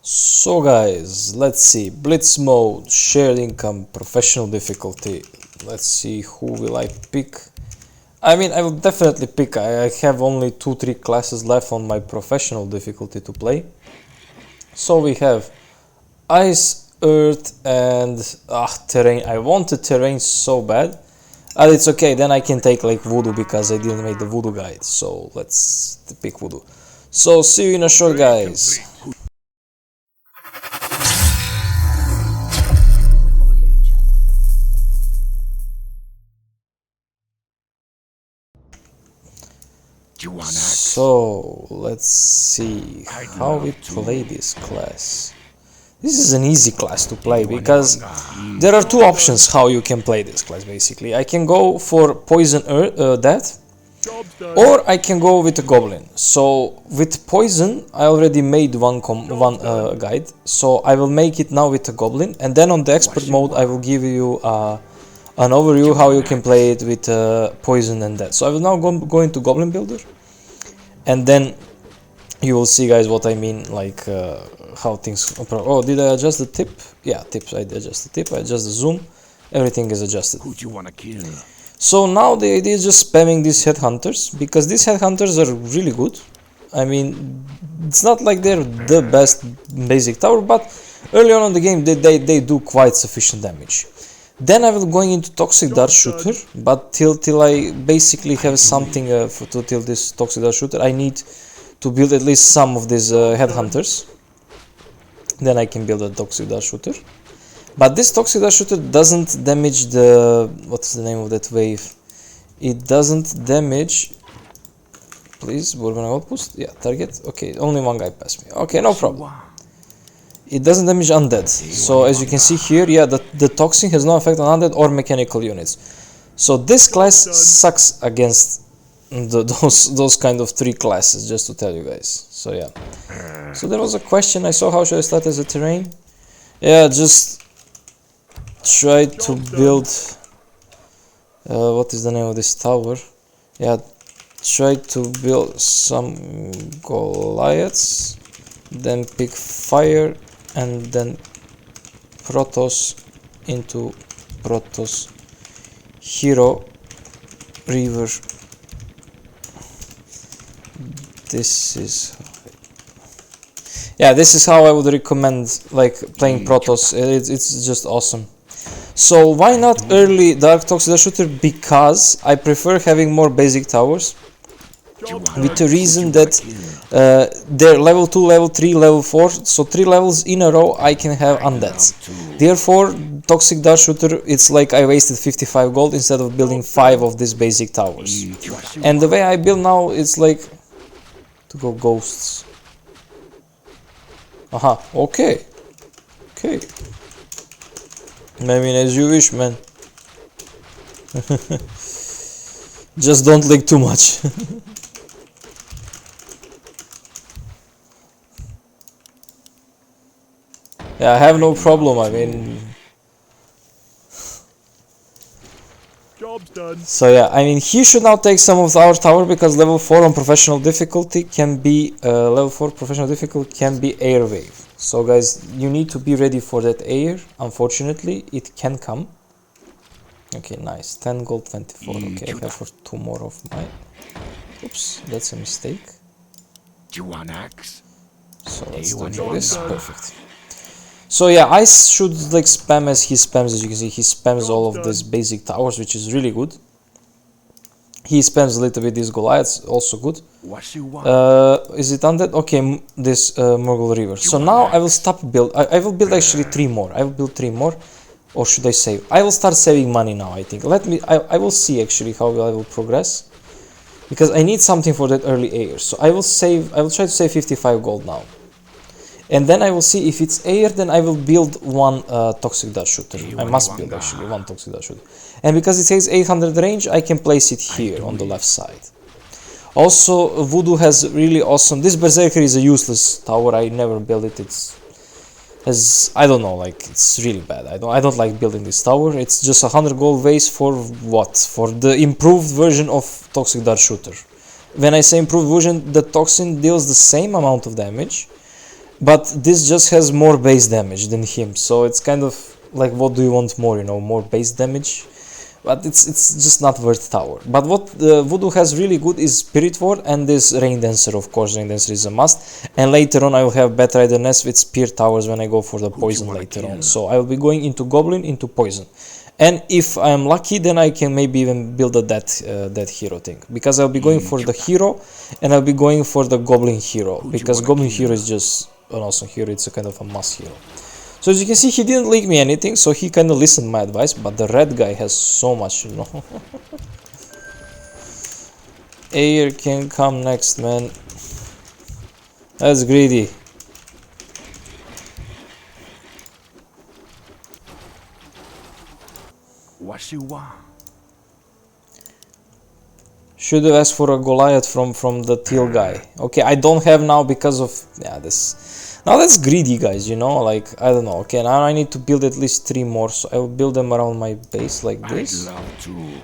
So guys, let's see, Blitz mode, shared income, professional difficulty. Let's see, who will I pick? I mean, I will definitely pick, I have only 2-3 classes left on my professional difficulty to play. So we have Ice, Earth and Terrain. I wanted Terrain so bad. It's okay, then I can take like Voodoo because I didn't make the Voodoo guide. So let's pick Voodoo. So see you in a short, guys. So let's see how we play this class. This is an easy class to play because there are two options how you can play this class basically. I can go for Poison Death, or I can go with a Goblin. So with Poison I already made one guide, so I will make it now with a Goblin, and then on the expert mode I will give you an overview how you can play it with Poison and Death. So I will now go into Goblin Builder, and then you will see, guys, what I mean, like how things. Oh, did I adjust the tip? Yeah, tips. I adjust the tip. I adjust the zoom. Everything is adjusted. Who do you want to kill? So now the idea is just spamming these headhunters, because these headhunters are really good. I mean, it's not like they're the best basic tower, but early on in the game they do quite sufficient damage. Then I will going into Toxic Dart Shooter, but till I basically have something till this Toxic Dart Shooter, I need to build at least some of these headhunters. Then I can build a Toxic Dart Shooter. But this Toxic Dart Shooter doesn't damage the... what's the name of that wave? It doesn't damage... Please, Bourbon Outpost? Yeah, target. Okay, only one guy passed me. Okay, no problem. It doesn't damage undead. So as you can see here, yeah, the toxin has no effect on undead or mechanical units. So this class sucks against those kind of 3 classes, just to tell you guys. So yeah. So there was a question I saw, how should I start as a terrain? Yeah, just try to build... what is the name of this tower? Yeah, try to build some Goliaths, then pick fire, and then Protoss into Protoss Hero River. This is... yeah, this is how I would recommend like playing Protoss. It's just awesome. So why not early Dark Toxic Dart Shooter? Because I prefer having more basic towers, with the reason that they're level 2, level 3, level 4, so 3 levels in a row I can have undeads. Therefore, Toxic Dart Shooter, it's like I wasted 55 gold instead of building 5 of these basic towers. And the way I build now, it's like to go ghosts. Aha, okay. Okay. I mean, as you wish, man. Just don't leak too much. Yeah, I have no problem, I mean... Job's done. So yeah, I mean, he should now take some of our tower, because level 4 on professional difficulty can be... level 4 professional difficulty can be air wave. So guys, you need to be ready for that air. Unfortunately, it can come. Okay, nice. 10 gold, 24. Okay, I have for 2 more of my... Oops, that's a mistake. Do you want axe? So let's do this. Perfect. So yeah, Ice should like spam as he spams. As you can see, he spams all of these basic towers, which is really good. He spams a little bit these Goliaths, also good. What you want? Is it undead? Okay, this Murgle River. So now I will stop build. I will build actually 3 more. I will build 3 more, or should I save? I will start saving money now, I think. Let me. I will see actually how I will progress, because I need something for that early air. So I will save. I will try to save 55 gold now. And then I will see if it's air, then I will build 1 Toxic Dart Shooter. I must build actually 1 Toxic Dart Shooter. And because it says 800 range, I can place it here on the left side. Also, Voodoo has really awesome... This Berserker is a useless tower, I never built it. It's... I don't know, like, it's really bad. I don't like building this tower. It's just 100 gold vase for what? For the improved version of Toxic Dart Shooter. When I say improved version, the Toxin deals the same amount of damage. but this just has more base damage than him, so it's kind of like, what do you want more, you know, more base damage? But it's just not worth tower. But what Voodoo has really good is Spirit Ward and this Rain Dancer. Of course, Rain Dancer is a must. And later on I will have Bat Rider Nest with Spear Towers when I go for the poison later on. So I will be going into Goblin, into poison. And if I am lucky, then I can maybe even build a that hero thing. Because I'll be going for the hero and I'll be going for the Goblin hero. Because Goblin hero is just an awesome hero, it's a kind of a must hero. So as you can see, he didn't leak me anything, so he kind of listened my advice, but the red guy has so much, you know. Air can come next, man. That's greedy. What you want? Should have asked for a Goliath from the teal guy. Okay, I don't have now because of this. Now that's greedy, guys, you know, like, I don't know. Okay, now I need to build at least 3 more, so I will build them around my base like this. I'd love to.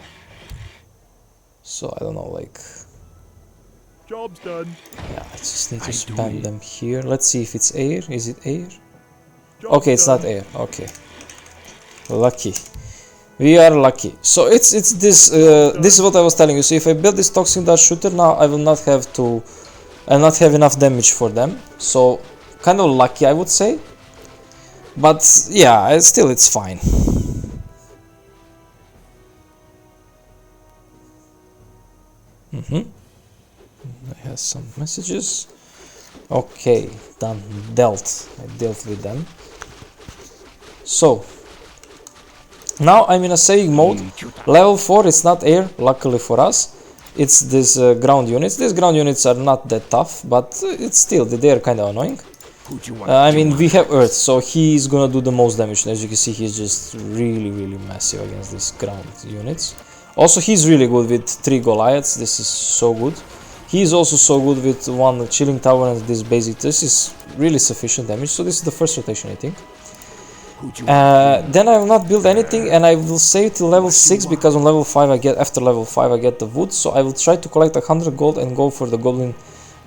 So I don't know, like, Job's done. yeah, I just need to I do spam it. them here. Let's see if it's air. Is it air? Job's Okay, it's done. not air. Okay, lucky. We are lucky. So it's this. This is what I was telling you. So if I build this Toxin Dart Shooter now, I will not have to. I'll not have enough damage for them. So kind of lucky, I would say. But yeah, still it's fine. I have some messages. Okay, done. I dealt with them. So now I'm in a saving mode. Level 4, it's not air, luckily for us. It's this ground units. These ground units are not that tough, but it's still, they are kind of annoying. I mean, we have Earth, so he's gonna do the most damage. As you can see, he's just really massive against these ground units. Also, he's really good with 3 Goliaths. This is so good. He's also so good with 1 Chilling Tower and this basic. This is really sufficient damage. So this is the first rotation, I think. Then I will not build anything, and I will save till level 6, because on level 5 after level 5 I get the wood. So I will try to collect 100 gold and go for the Goblin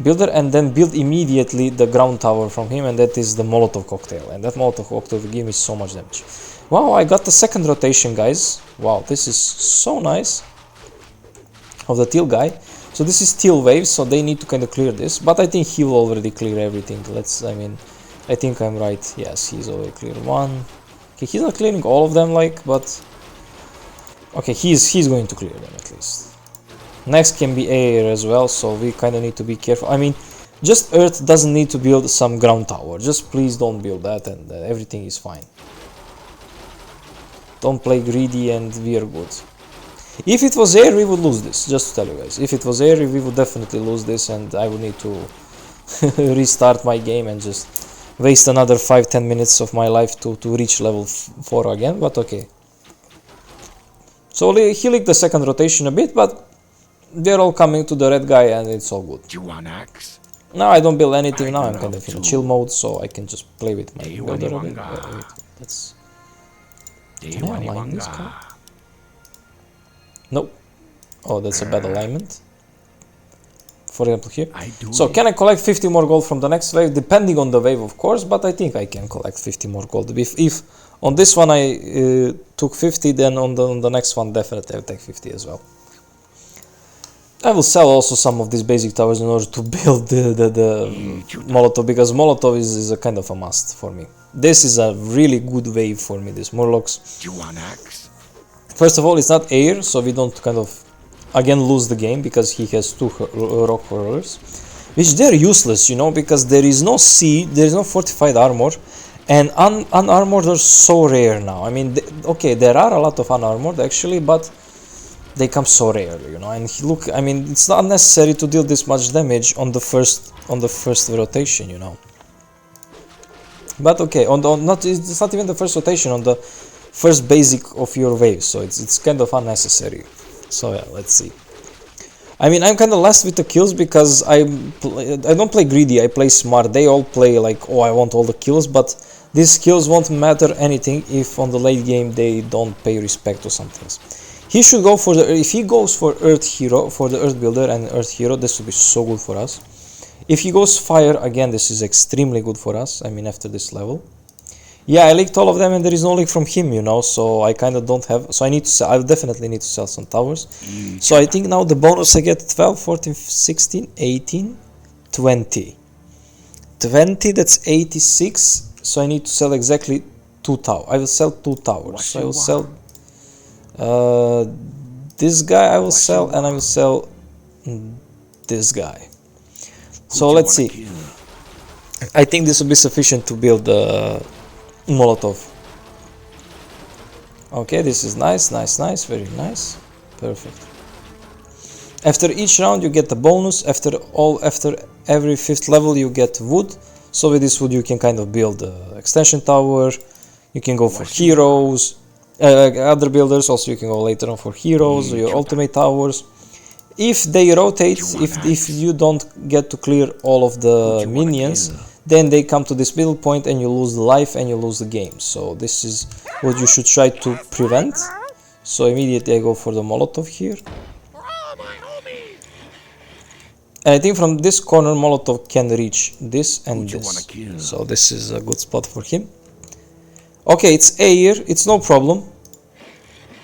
builder, and then build immediately the ground tower from him, and that is the Molotov cocktail. And that Molotov cocktail will give me so much damage. Wow, I got the second rotation, guys. Wow, this is so nice of the teal guy. So this is teal wave, so they need to kind of clear this, but I think he will already clear everything. I think I'm right. Yes, he's already cleared 1. Okay, he's not clearing all of them, like, but okay, he's going to clear them at least. Next can be air as well, so we kind of need to be careful. I mean, just Earth doesn't need to build some ground tower. Just please don't build that, and everything is fine. Don't play greedy, and we are good. If it was air, we would lose this. Just to tell you guys, if it was air, we would definitely lose this, and I would need to restart my game and just waste another 5-10 minutes of my life to reach level 4 again, but okay. So he leaked the second rotation a bit, but they're all coming to the red guy, and it's all good. Do you want axe? Now I don't build anything, I'd now I'm love kind of in a to. chill mode, so I can just play with my Hey, builder a bit. Waniwanga. Wait, let's... Do Can I you align this want guy? Nope. Oh, that's a bad alignment. For example here. I do So it. can I collect 50 more gold from the next wave? Depending on the wave, of course, but I think I can collect 50 more gold. If on this one I took 50, then on the next one definitely I'll take 50 as well. I will sell also some of these basic towers in order to build the Molotov, because Molotov is a kind of a must for me. This is a really good wave for me, this Murlocs. Do you want axe? First of all, it's not air, so we don't kind of again lose the game, because he has 2 rock hurlers, which they're useless, you know, because there is no sea, there is no fortified armor, and unarmored are so rare now. I mean, okay, there are a lot of unarmored actually, but they come so rarely, you know. And look, I mean, it's not necessary to deal this much damage on the first rotation, you know. But okay, it's not even the first rotation, on the first basic of your wave, so it's kind of unnecessary. So yeah, let's see. I mean, I'm kind of last with the kills, because I don't play greedy, I play smart. They all play like, oh, I want all the kills, but these kills won't matter anything if on the late game they don't pay respect to some things. He should go for if he goes for Earth Hero, for the Earth Builder and Earth Hero, this would be so good for us. If he goes fire, again, this is extremely good for us, I mean, after this level. Yeah, I leaked all of them and there is no leak from him, you know, so I kind of don't have, so I need to sell, I definitely need to sell some towers. So I think now the bonus I get 12, 14, 16, 18, 20. 20, that's 86, so I need to sell exactly 2 towers. I will sell 2 towers. So I will sell this guy, I will sell, and I will sell this guy. So let's see. I think this will be sufficient to build Molotov. Okay, this is nice, nice, nice, very nice, perfect. After each round you get a bonus. After every 5th level you get wood. So with this wood you can kind of build extension tower. You can go for heroes, other builders. Also you can go later on for heroes, your ultimate towers. If they rotate, if you don't get to clear all of the minions, then they come to this middle point and you lose the life and you lose the game. So this is what you should try to prevent. So immediately I go for the Molotov here. And I think from this corner Molotov can reach this and this. So this is a good spot for him. Okay, it's air, it's no problem.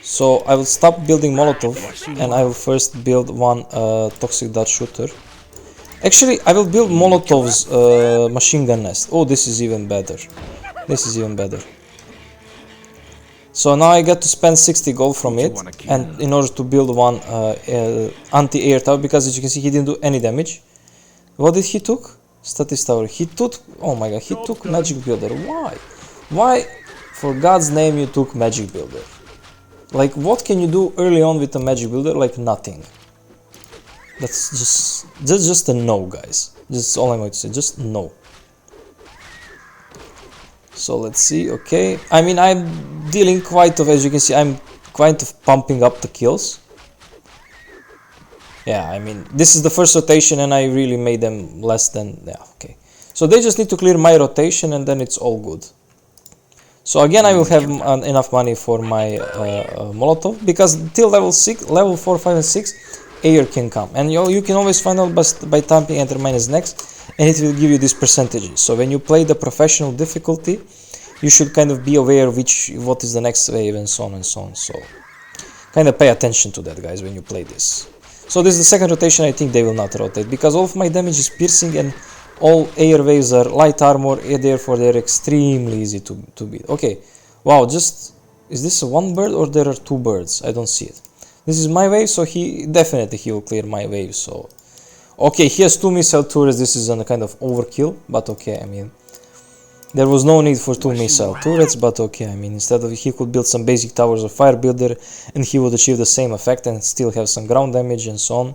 So I will stop building Molotov and I will first build one toxic dart shooter. Actually, I will build Molotov's machine gun nest. Oh, this is even better. This is even better. So now I get to spend 60 gold from it, and in order to build one anti-air tower, because as you can see he didn't do any damage. What did he took? Status tower. He took, oh my god, he took magic builder. Why? Why, for God's name, you took magic builder? Like, what can you do early on with a magic builder? Like nothing. That's just a no, guys. That's all I'm going to say. Just no. So let's see. Okay. I mean, I'm dealing quite of, as you can see, I'm quite of pumping up the kills. Yeah, I mean, this is the first rotation and I really made them less than, yeah, okay. So they just need to clear my rotation and then it's all good. So again, I will have enough money for my Molotov, because till level 4, 5 and 6, air can come. And you can always find out by typing enter minus next, and it will give you these percentages. So when you play the professional difficulty, you should kind of be aware of what is the next wave and so on and so on. So kind of pay attention to that, guys, when you play this. So this is the second rotation. I think they will not rotate, because all of my damage is piercing and all air waves are light armor, therefore they're extremely easy to beat. Okay, wow, is this one bird or there are 2 birds? I don't see it. This is my wave, so he will clear my wave. So okay, he has 2 missile turrets. This is a kind of overkill, but okay, I mean, there was no need for 2 missile turrets, but okay, I mean, instead of, he could build some basic towers of fire builder and he would achieve the same effect and still have some ground damage and so on.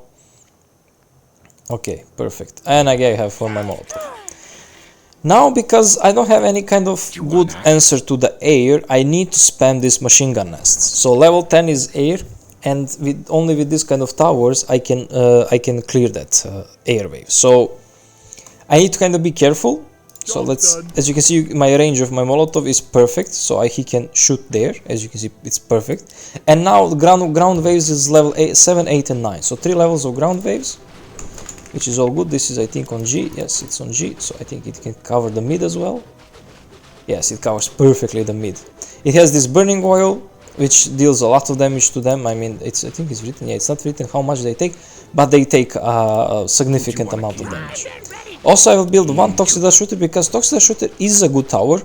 Okay, perfect. And again, I have for my Molotov. Now, because I don't have any kind of good answer to the air, I need to spam this machine gun nests. So level 10 is air, and only with this kind of towers I can clear that air wave. So I need to kind of be careful. So as you can see, my range of my Molotov is perfect, so he can shoot there. As you can see, it's perfect. And now the ground waves is level 7, 8 and 9. So 3 levels of ground waves, which is all good. This is, I think, on G. Yes, it's on G, so I think it can cover the mid as well. Yes, it covers perfectly the mid. It has this burning oil, which deals a lot of damage to them. I mean, I think it's written, yeah, it's not written how much they take, but they take a significant amount of damage. Also, I will build one Toxic Dart Shooter, because Toxic Dart Shooter is a good tower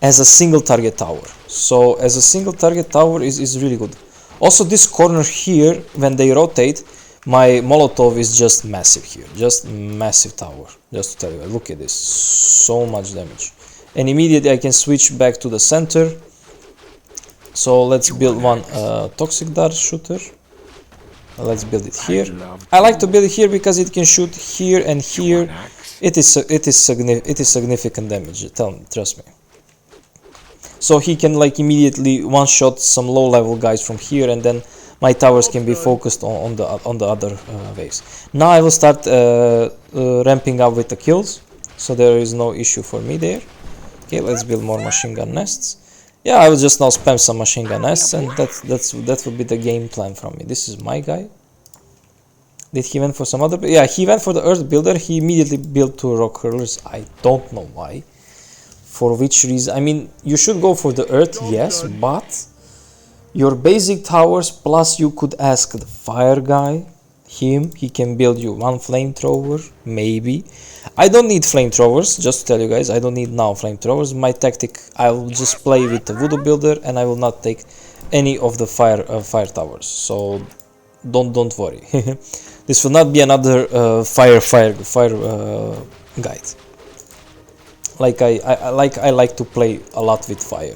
as a single target tower. So as a single target tower is really good. Also, this corner here, when they rotate, my Molotov is just massive here, just massive tower. Just to tell you, look at this, so much damage. And immediately I can switch back to the center. So let's build one Toxic Dart Shooter. Let's build it here. I like to build it here because it can shoot here and here. It is significant damage. Trust me. So he can like immediately one-shot some low-level guys from here, and then my towers can be focused on the other waves. Now I will start ramping up with the kills, so there is no issue for me there. Okay, let's build more machine gun nests. Yeah, I will just now spam some machine gun nests, and that will be the game plan from me. This is my guy. Did he went for some other? Yeah, he went for the earth builder. He immediately built 2 rock hurlers. I don't know why. For which reason? I mean, you should go for the earth, yes, but your basic towers plus you could ask the fire guy, he can build you 1 flamethrower, maybe. I don't need flamethrowers, just to tell you guys, I don't need now flamethrowers. My tactic, I will just play with the voodoo builder and I will not take any of the fire towers, so don't worry. This will not be another fire guide. Like I like to play a lot with fire.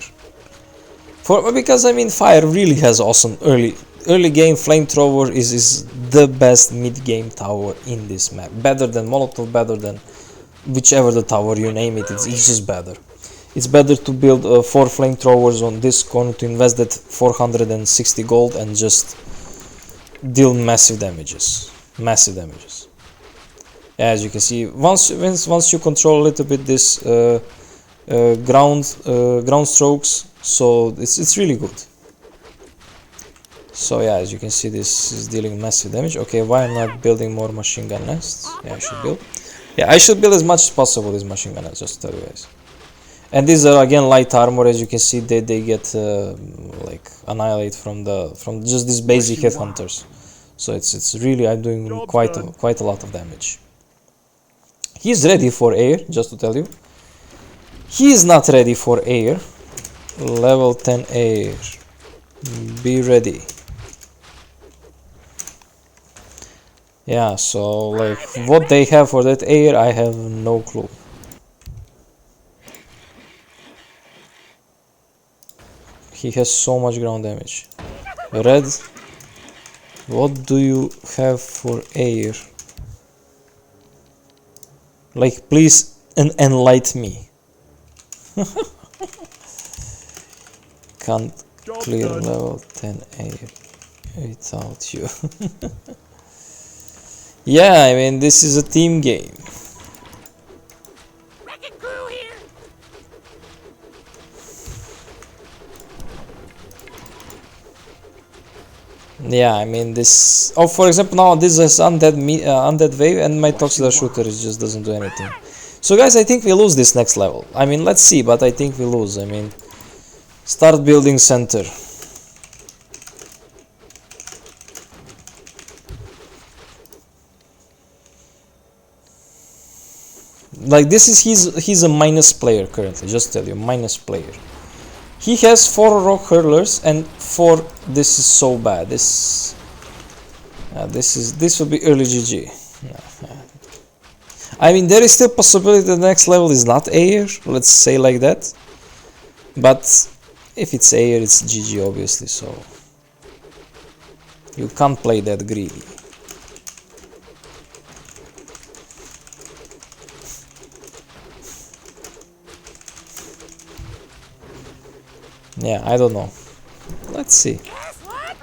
Because I mean fire really has awesome early game. Flamethrower is the best mid game tower in this map. Better than Molotov, better than whichever the tower you name it. It's just better. It's better to build 4 flamethrowers on this corner to invest that 460 gold and just deal massive damages. Massive damages. As you can see, once you control a little bit this ground strokes, so it's really good. So yeah, as you can see, this is dealing massive damage. Okay, why I'm not building more machine gun nests? Yeah, I should build. Yeah, I should build as much as possible these machine gun nests, just to tell you guys. And these are again light armor. As you can see, they get like annihilated from just these basic headhunters. So it's really, I'm doing quite a lot of damage. He's ready for air, just to tell you. He is not ready for air. Level 10 air. Be ready. Yeah, so like what they have for that air, I have no clue. He has so much ground damage. Red, what do you have for air? Like, please enlighten me. Can't clear level 10 air without you. Yeah, I mean, this is a team game. Wrecking crew here. Yeah, I mean this. Oh, for example, now this is undead wave, and my toxic shooter just doesn't do anything. So, guys, I think we lose this next level. I mean, let's see, but I think we lose. I mean, start building center. Like this is he's a minus player currently. Just tell you, minus player. He has 4 rock hurlers and 4. This is so bad. This will be early GG. I mean, there is still possibility the next level is not air. Let's say like that. But if it's air, it's GG obviously. So you can't play that greedy. Yeah, I don't know. Let's see. Guess what?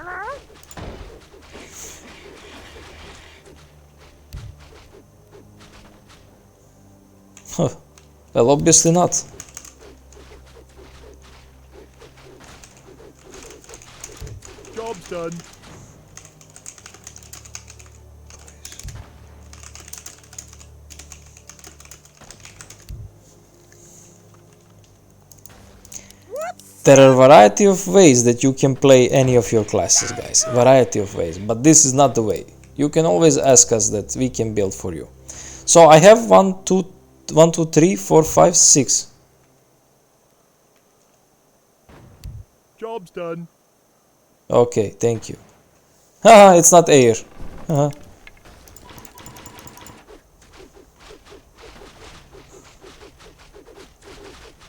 Huh. Well, obviously not. Job's done. There are a variety of ways that you can play any of your classes, guys. Variety of ways, but this is not the way. You can always ask us that we can build for you. So I have 1, 2, 3, 4, 5, 6. Job's done. Okay, thank you. Haha, it's not air. Haha.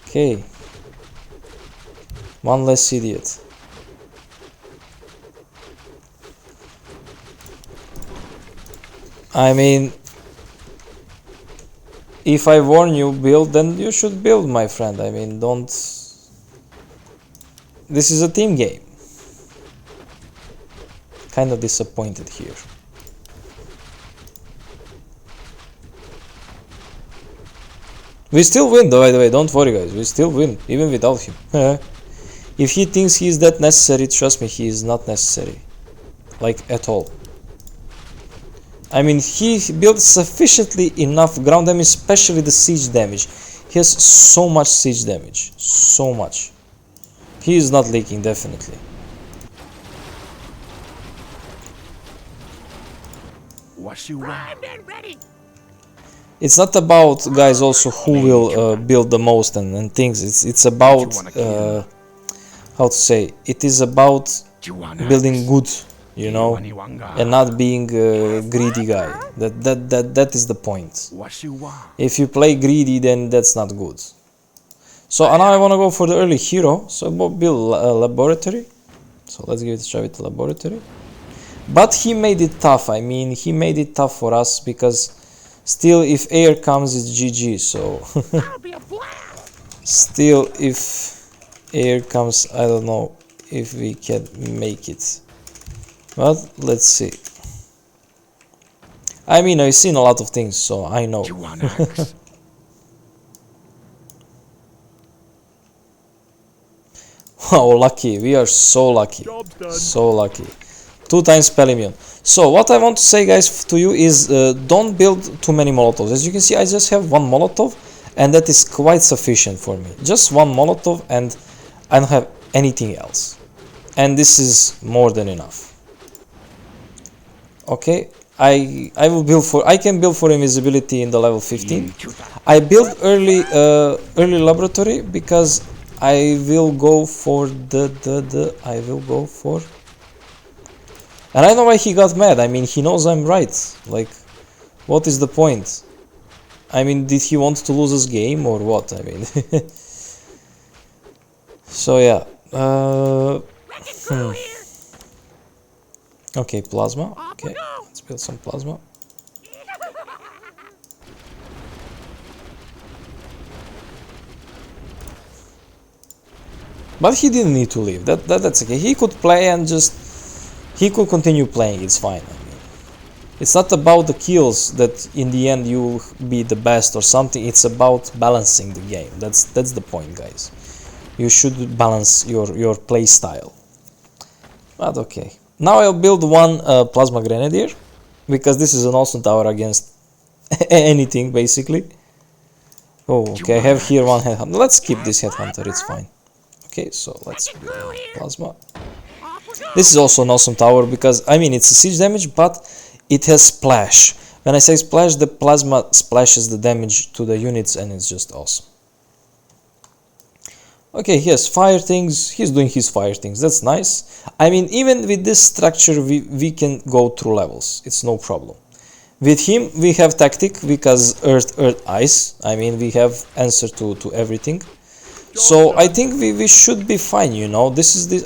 Okay. One less idiot. I mean, if I warn you build, then you should build, my friend. I mean, don't. This is a team game. Kind of disappointed here. We still win, though, by the way, don't worry, guys. We still win, even without him. If he thinks he is that necessary, trust me, he is not necessary. Like, at all. I mean, he built sufficiently enough ground damage, especially the siege damage. He has so much siege damage, so much. He is not leaking, definitely. What you want? It's not about, guys, also who will build the most and things. It's about how to say. It is about You want building good, you know, Waniwanga. and not being a greedy guy. That is the point. What you want? If you play greedy, then that's not good. So now I want to go for the early hero. So we'll build a laboratory. So let's give it a try with the laboratory. But he made it tough. I mean, he made it tough for us because still, if air comes, it's GG. So still, if air comes, I don't know if we can make it. But let's see. I mean, I've seen a lot of things, so I know. You want axe? Wow, lucky. We are so lucky. Job's done. So lucky. 2 times spell immune. So what I want to say, guys, to you is don't build too many Molotovs. As you can see, I just have 1 Molotov, and that is quite sufficient for me. Just 1 Molotov, and I don't have anything else. And this is more than enough. Okay, I will build for. I can build for invisibility in the level 15. I built early laboratory because I will go for I will go for. And I know why he got mad. I mean, he knows I'm right. Like, what is the point? I mean, did he want to lose his game or what? I mean, so yeah. Okay, plasma. Okay, let's build some plasma. But he didn't need to leave. That's okay. He could play and just he could continue playing. It's fine. I mean, it's not about the kills that in the end you will be the best or something. It's about balancing the game. That's the point, guys. You should balance your play style. But okay. Now I'll build 1 plasma grenadier because this is an awesome tower against anything basically. Oh, okay. I have here 1 headhunter. Let's keep this headhunter. It's fine. Okay, so let's build plasma. This is also an awesome tower because I mean it's a siege damage, but it has splash. When I say splash, the plasma splashes the damage to the units, and it's just awesome. Okay, he has fire things. He's doing his fire things. That's nice. I mean, even with this structure, we can go through levels. It's no problem. With him, we have tactic because earth, ice. I mean, we have answer to everything. So I think we should be fine, you know.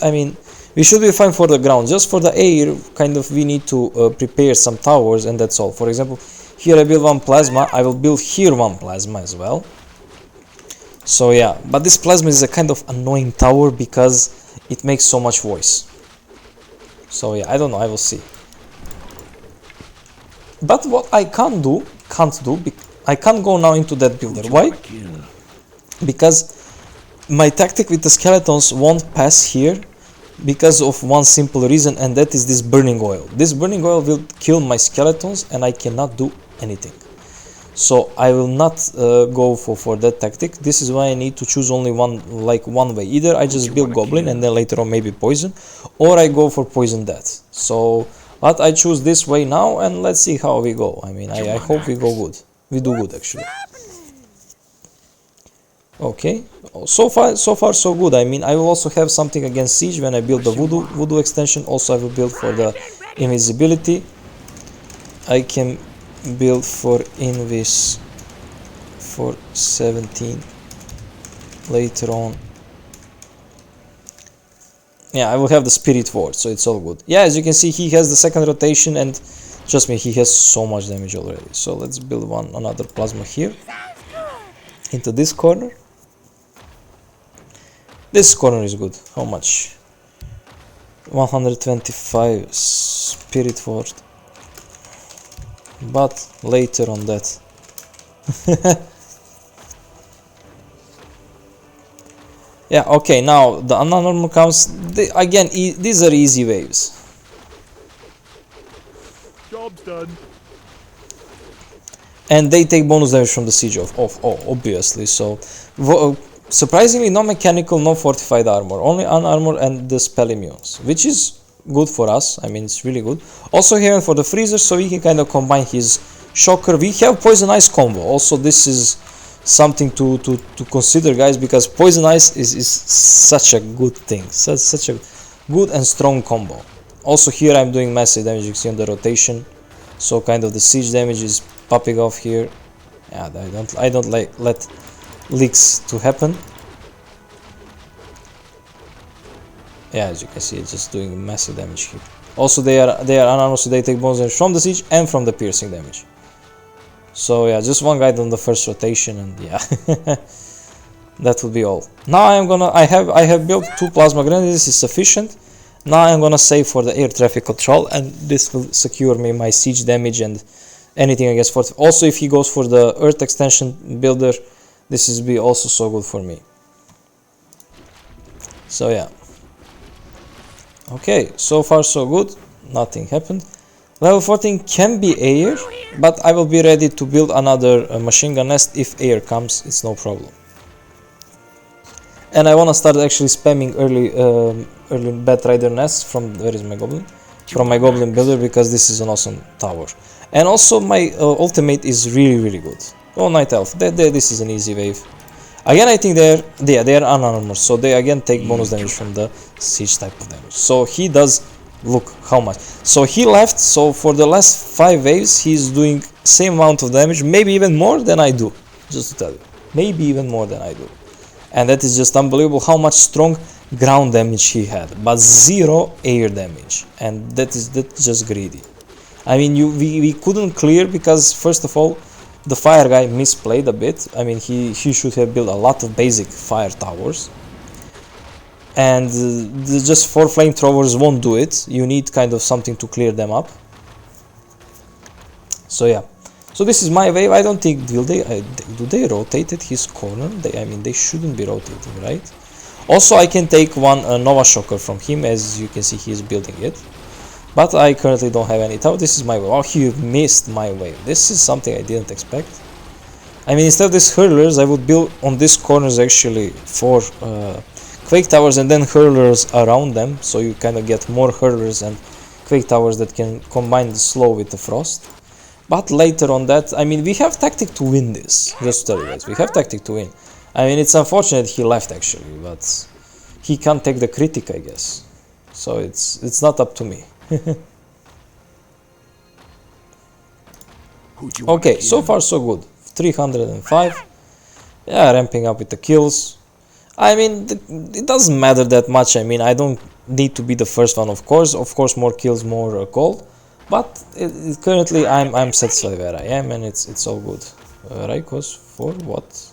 I mean, we should be fine for the ground. Just for the air, kind of, we need to prepare some towers, and that's all. For example, here I build 1 plasma. I will build here 1 plasma as well. So yeah, but this plasma is a kind of annoying tower because it makes so much voice. So yeah, I don't know. I will see. But what I can't do, I can't go now into that builder. Why? Because my tactic with the skeletons won't pass here because of one simple reason, and that is this burning oil. This burning oil will kill my skeletons and I cannot do anything. So I will not go for that tactic. This is why I need to choose only one way. Either I just build goblin and then later on maybe poison, or I go for poison death. So but I choose this way now, and let's see how we go. I mean, I hope we go good. We do good actually. Okay, so far so good. I mean, I will also have something against siege when I build the voodoo extension. Also I will build for the invisibility. I can build for invis for 17 later on. Yeah, I will have the spirit ward, so it's all good. Yeah, as you can see, he has the 2nd rotation, and trust me, he has so much damage already. So let's build another plasma here into this corner. This corner is good. How much? 125 spirit ward. But later on that. Yeah, okay, now the normal comes. Again, these are easy waves. Job's done. and they take bonus damage from the siege of obviously. So surprisingly, no mechanical, no fortified armor, only unarmored and the spell immunes, which is good for us. I mean, it's really good. Also here for the freezer, so we can kind of combine his shocker. We have poison ice combo. Also, this is something to consider, guys, because poison ice is such a good thing, such a good and strong combo. Also here I'm doing massive damage, you can see on the rotation, so kind of the siege damage is popping off here. Yeah, I don't like let leaks to happen. Yeah, as you can see, it's just doing massive damage here. Also they are unarmored, so they take bonus damage from the siege and from the piercing damage. So yeah, just one guide on the first rotation, and yeah, that will be all. Now I have built 2 plasma grenades. This is sufficient. Now I'm gonna save for the air traffic control, and this will secure me my siege damage and anything against fort. Also, if he goes for the earth extension builder, this is be also so good for me. So yeah. Okay, so far so good. Nothing happened. Level 14 can be air, but I will be ready to build another machine gun nest if air comes. It's no problem. And I wanna start actually spamming early Bat Rider nests from where is my goblin? From my goblin builder, because this is an awesome tower. And also my ultimate is really good. Oh, Night Elf, this is an easy wave. Again, I think they are unarmored, so they again take bonus damage from the siege type of damage. So he does, look how much. So he left, so for the last 5 waves he's doing same amount of damage, maybe even more than I do, just to tell you. Maybe even more than I do. And that is just unbelievable how much strong ground damage he had, but 0 air damage, and that's just greedy. I mean, we couldn't clear because first of all the fire guy misplayed a bit. I mean, he should have built a lot of basic fire towers, and just 4 flamethrowers won't do it. You need kind of something to clear them up. So yeah, so this is my wave. I don't think do they rotated his corner? I mean, they shouldn't be rotating, right? Also, I can take one Nova Shocker from him, as you can see he is building it. But I currently don't have any tower. This is my wave. Oh, he missed my wave. This is something I didn't expect. I mean, instead of these hurlers, I would build on these corners actually 4 quake towers and then hurlers around them. So you kind of get more hurlers and quake towers that can combine the slow with the frost. But later on that, I mean, we have tactic to win this. Just to tell you guys, we have tactic to win. I mean, it's unfortunate he left actually, but he can't take the critic, I guess. So it's not up to me. Okay, so far so good. 305. Yeah, ramping up with the kills. I mean, it doesn't matter that much. I mean, I don't need to be the first one, of course. Of course, more kills, more gold. But currently, I'm satisfied where I am, and it's all good. Raikos for what?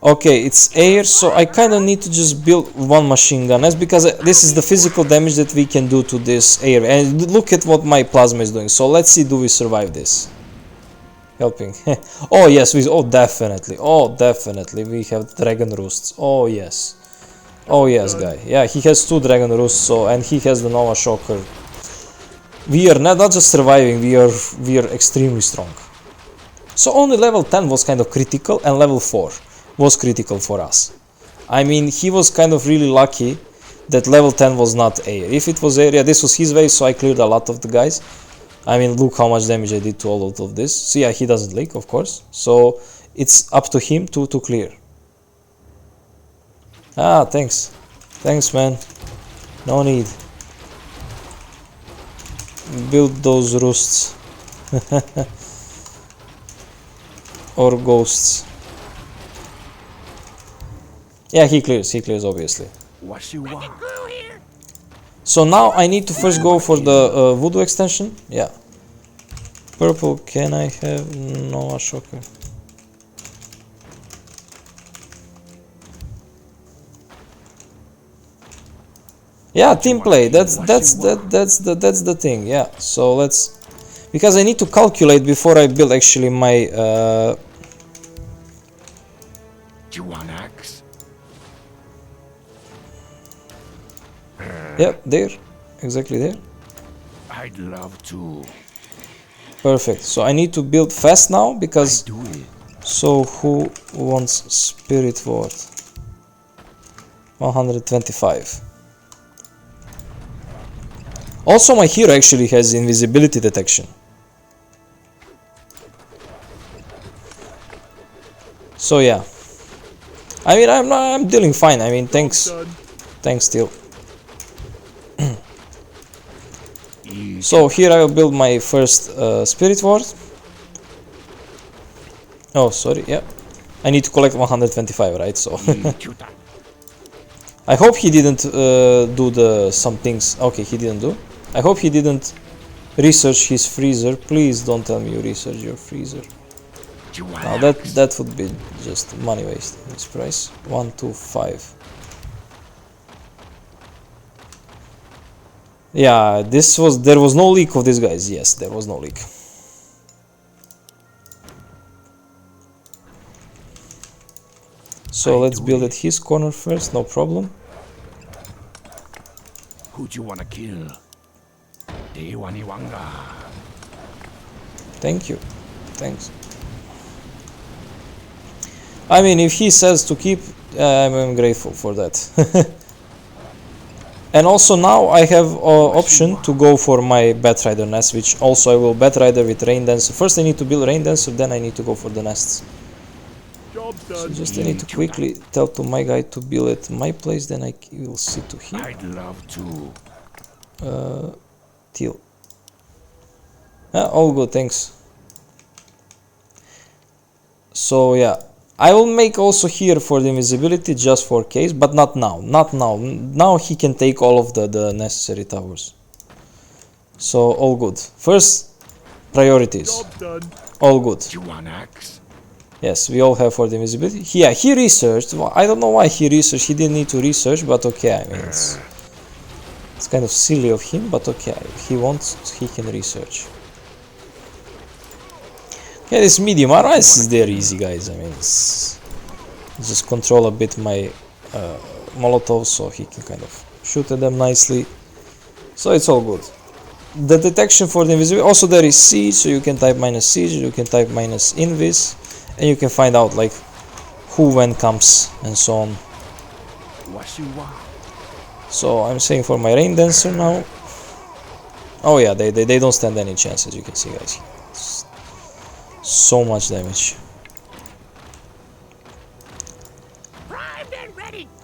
Okay, it's air, so I kind of need to just build 1 machine gun nest, because this is the physical damage that we can do to this air. And look at what my plasma is doing. So let's see, do we survive this? Helping. Oh yes, definitely. Oh, definitely. We have dragon roosts. Oh yes. Oh yes, guy. Yeah, he has 2 dragon roosts, so, and he has the Nova Shocker. We are not just surviving, we are extremely strong. So only level 10 was kind of critical, and level 4 was critical for us. I mean, he was kind of really lucky that level 10 was not air. If it was air, yeah, this was his wave, so I cleared a lot of the guys. I mean, look how much damage I did to all of this. So yeah, he doesn't leak, of course. So it's up to him to clear. Ah, thanks. Thanks, man. No need. Build those roosts. Or ghosts. Yeah, he clears obviously. So now I need to first go for the voodoo extension. Yeah. Purple, can I have Nova Shocker? Yeah, team play. That's the thing. Yeah. So let's, because I need to calculate before I build actually my Do you want axe? yeah, there. Exactly there. I'd love to. Perfect. So I need to build fast now because. Do it. So who wants Spirit Ward? 125. Also, my hero actually has invisibility detection. So yeah. I mean, I'm dealing fine. I mean, thanks, Done. thanks still. So here I will build my first Spirit Ward. Oh, sorry. Yeah, I need to collect 125, right? So I hope he didn't do the some things. Okay, he didn't do. I hope he didn't research his freezer. Please don't tell me you research your freezer. Now that would be just money waste. This price 125. Yeah, there was no leak of this, guys. Yes, there was no leak. So let's build at his corner first, no problem. Who'd you wanna kill? Dewaniwanga. Thank you. Thanks. I mean, if he says to keep, I'm grateful for that. And also now I have option to go for my Batrider nest, which also I will Batrider with Rain Dancer. First I need to build Rain Dancer, then I need to go for the nests. Job's So done. just I need to quickly tell to my guy to build at my place, then I will see to him. I'd love to. Teal. All good, thanks. So yeah, I will make also here for the invisibility just for case, but not now. Not now. Now he can take all of the necessary towers. So all good. First priorities. Job's done. All good. Do you want axe? Yes, we all have for the invisibility. Yeah, he researched. Well, I don't know why he researched. He didn't need to research, but okay. I mean, it's kind of silly of him, but okay. If he wants, he can research. Yeah, this medium RS is there easy, guys. I mean, just control a bit my Molotov so he can kind of shoot at them nicely. So it's all good. The detection for the invisibility. Also, there is siege, so you can type minus siege, you can type minus invis, and you can find out like who when comes and so on. What you want? So I'm saying for my Rain Dancer now. Oh yeah, they don't stand any chances. You can see, guys. So much damage.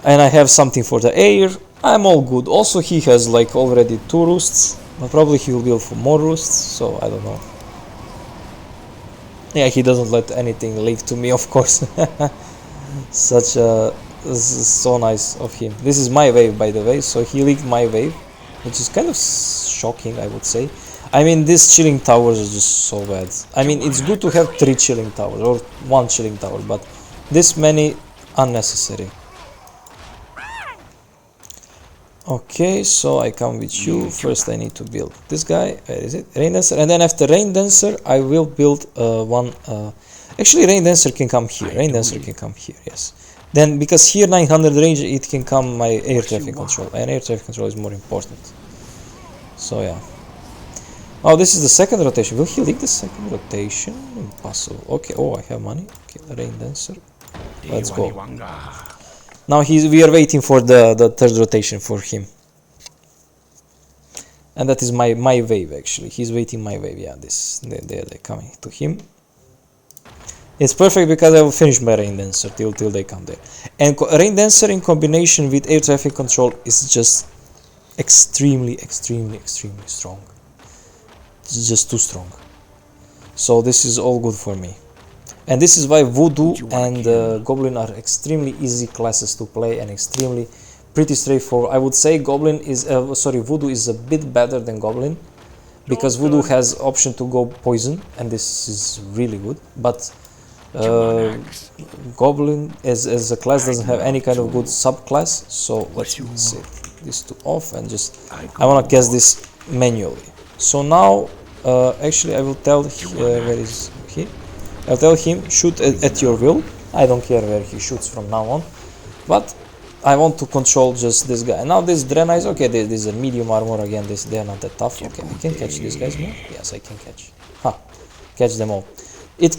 And I have something for the air. I'm all good. Also he has like already 2 roosts, but probably he will build for more roosts, so I don't know. Yeah, he doesn't let anything leak to me, of course. Such a so nice of him. This is my wave, by the way, so he leaked my wave, which is kind of shocking, I would say. I mean, these chilling towers are just so bad. I mean, it's good to have 3 chilling towers or 1 chilling tower, but this many unnecessary. Okay, so I come with you. First I need to build this guy. Where is it? Rain Dancer. And then after Rain Dancer I will build one actually Rain Dancer can come here. Rain Dancer can come here, yes. Then because here 900 range, it can come my air traffic control, and air traffic control is more important. So yeah. Oh, this is the second rotation. Will he leak the second rotation? Impossible. Okay, oh, I have money. Okay, Rain Dancer. Let's go. Now we are waiting for the third rotation for him. And that is my wave, actually. He's waiting my wave. Yeah, they're coming to him. It's perfect because I will finish my Rain Dancer till they come there. And Rain Dancer in combination with air traffic control is just extremely strong. It's just too strong. So this is all good for me. And this is why Voodoo and Goblin are extremely easy classes to play and extremely pretty straightforward. I would say Goblin is Voodoo is a bit better than Goblin because Voodoo has option to go poison, and this is really good. But Goblin as a class doesn't have any kind of good subclass. So let's set this to off and just I wanna cast this manually. So now actually I will tell where is he? I'll tell him shoot at your will. I don't care where he shoots from now on, but I want to control just this guy. Now this Draenei, okay, this is a medium armor again. They are not that tough. Okay, I can catch these guys more. Yes, I can catch. Ha, catch them all. It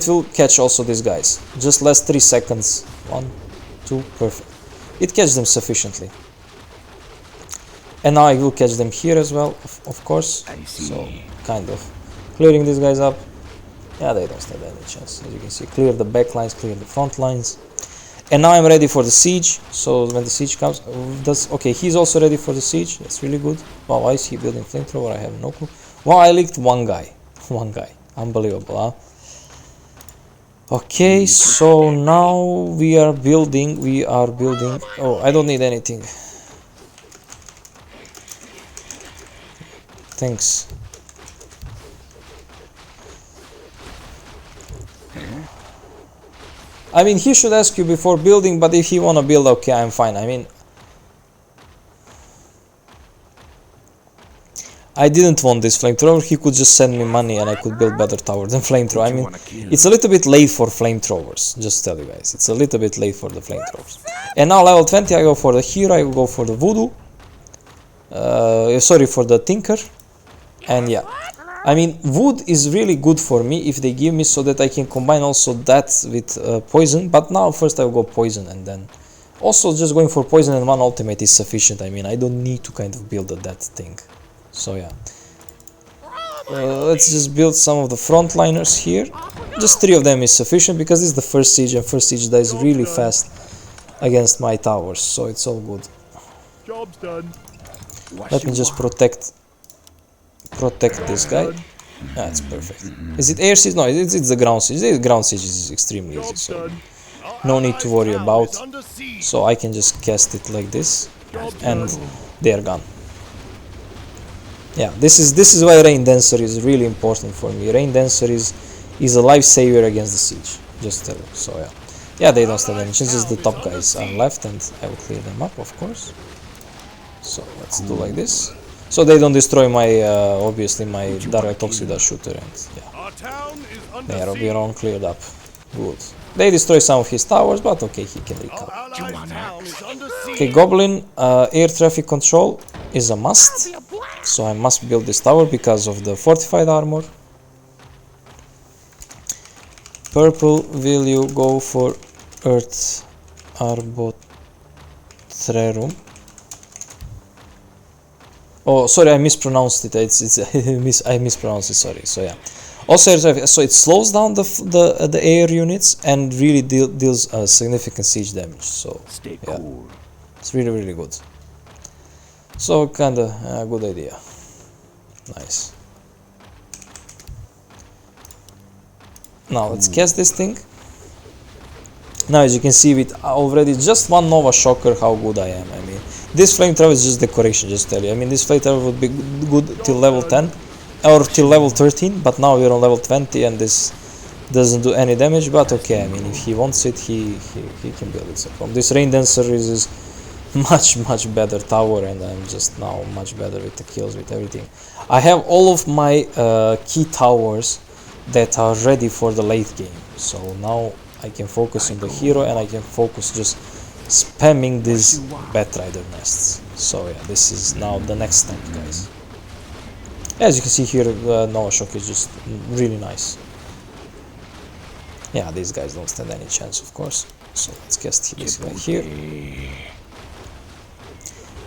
will catch also these guys. Just last 3 seconds. 1, 2, perfect. It catches them sufficiently. And now I will catch them here as well, of course. So kind of clearing these guys up. Yeah, they don't stand any chance. As you can see, clear the back lines, clear the front lines. And now I'm ready for the siege. So when the siege comes, okay, he's also ready for the siege. That's really good. Wow, why is he building flamethrower? I have no clue. Wow, I leaked one guy. One guy. Unbelievable, huh? Okay, so now we are building. Oh, I don't need anything. Thanks. I mean, he should ask you before building, but if he wanna build, okay, I'm fine. I mean, I didn't want this flamethrower. He could just send me money and I could build better tower than flamethrower. I mean, it's a little bit late for flamethrowers, just to tell you guys. It's a little bit late for the flamethrowers. And now level 20, I go for the hero, I will go for the voodoo. Sorry, for the tinker. And yeah, I mean, wood is really good for me if they give me, so that I can combine also that with poison. But now first I will go poison, and then also just going for poison and one ultimate is sufficient. I mean, I don't need to kind of build that thing. So yeah, let's just build some of the frontliners here. Just 3 of them is sufficient, because this is the first siege, and first siege dies really fast against my towers, so it's all good. Job's done. Let me just protect this guy. That's perfect. Is it air siege? No, it's the ground siege. The ground siege is extremely easy, so no need to worry about. So I can just cast it like this, and they are gone. Yeah, this is why Rain Dancer is really important for me. Rain Dancer is a lifesaver against the siege. Just tell you. So yeah, yeah, they don't stand any chance. Just the top guys are left, and I will clear them up, of course. So let's do like this. So they don't destroy my, obviously, my Dark Toxida shooter, and yeah, they are all cleared up. Good. They destroy some of his towers, but okay, he can recover. Okay, Goblin, air traffic control is a must. So I must build this tower because of the fortified armor. Purple, will you go for Earth Arbotrerum? Oh, sorry, I mispronounced it. I mispronounced it. Sorry. So yeah. Also, so it slows down the air units and really deals significant siege damage. So yeah, it's really good. So kinda a good idea. Nice. Now let's cast this thing. Now, as you can see, with already just one Nova Shocker, how good I am. I mean, this flamethrower is just decoration, just tell you. I mean, this flamethrower would be good till level 10 or till level 13, but now we're on level 20 and this doesn't do any damage. But okay, I mean, if he wants it, he can build it. So from this Rain Dancer is much better tower, and I'm just now much better with the kills, with everything. I have all of my key towers that are ready for the late game. So now I can focus on the hero, and I can focus just spamming these Batrider nests. So yeah, this is now the next step, guys. As you can see here, Nova Shock is just really nice. Yeah, these guys don't stand any chance, of course. So let's cast this guy here.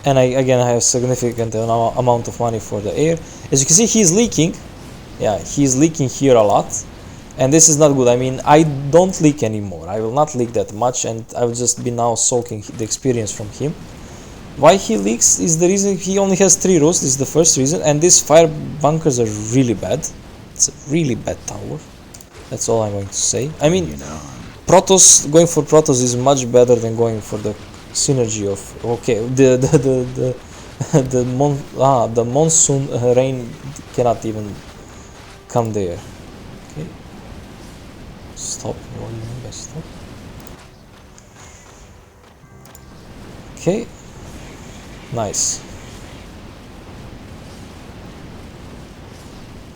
And I have significant amount of money for the air. As you can see, he's leaking. Yeah, he's leaking here a lot. And this is not good. I mean, I don't leak anymore. I will not leak that much, and I will just be now soaking the experience from him. Why he leaks is the reason he only has 3 rows. This is the first reason. And these fire bunkers are really bad. It's a really bad tower. That's all I'm going to say. I mean, Protoss, going for Protoss is much better than going for the synergy of, okay, the monsoon rain cannot even come there. Okay, stop. What do you mean by stop? Okay, nice.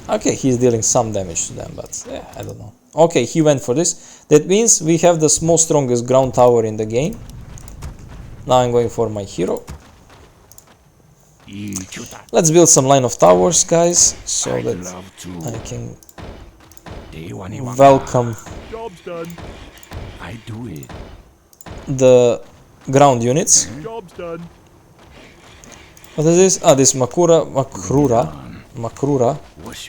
Okay, he's dealing some damage to them, but yeah, I don't know. Okay, he went for this. That means we have the most strongest ground tower in the game. Now I'm going for my hero. Ichuta. Let's build some line of towers, guys, so I'd that love to. I can Dewaniwanga. welcome Job's done. I do it. the ground units. Job's done. What is this? Ah, this Makrura. What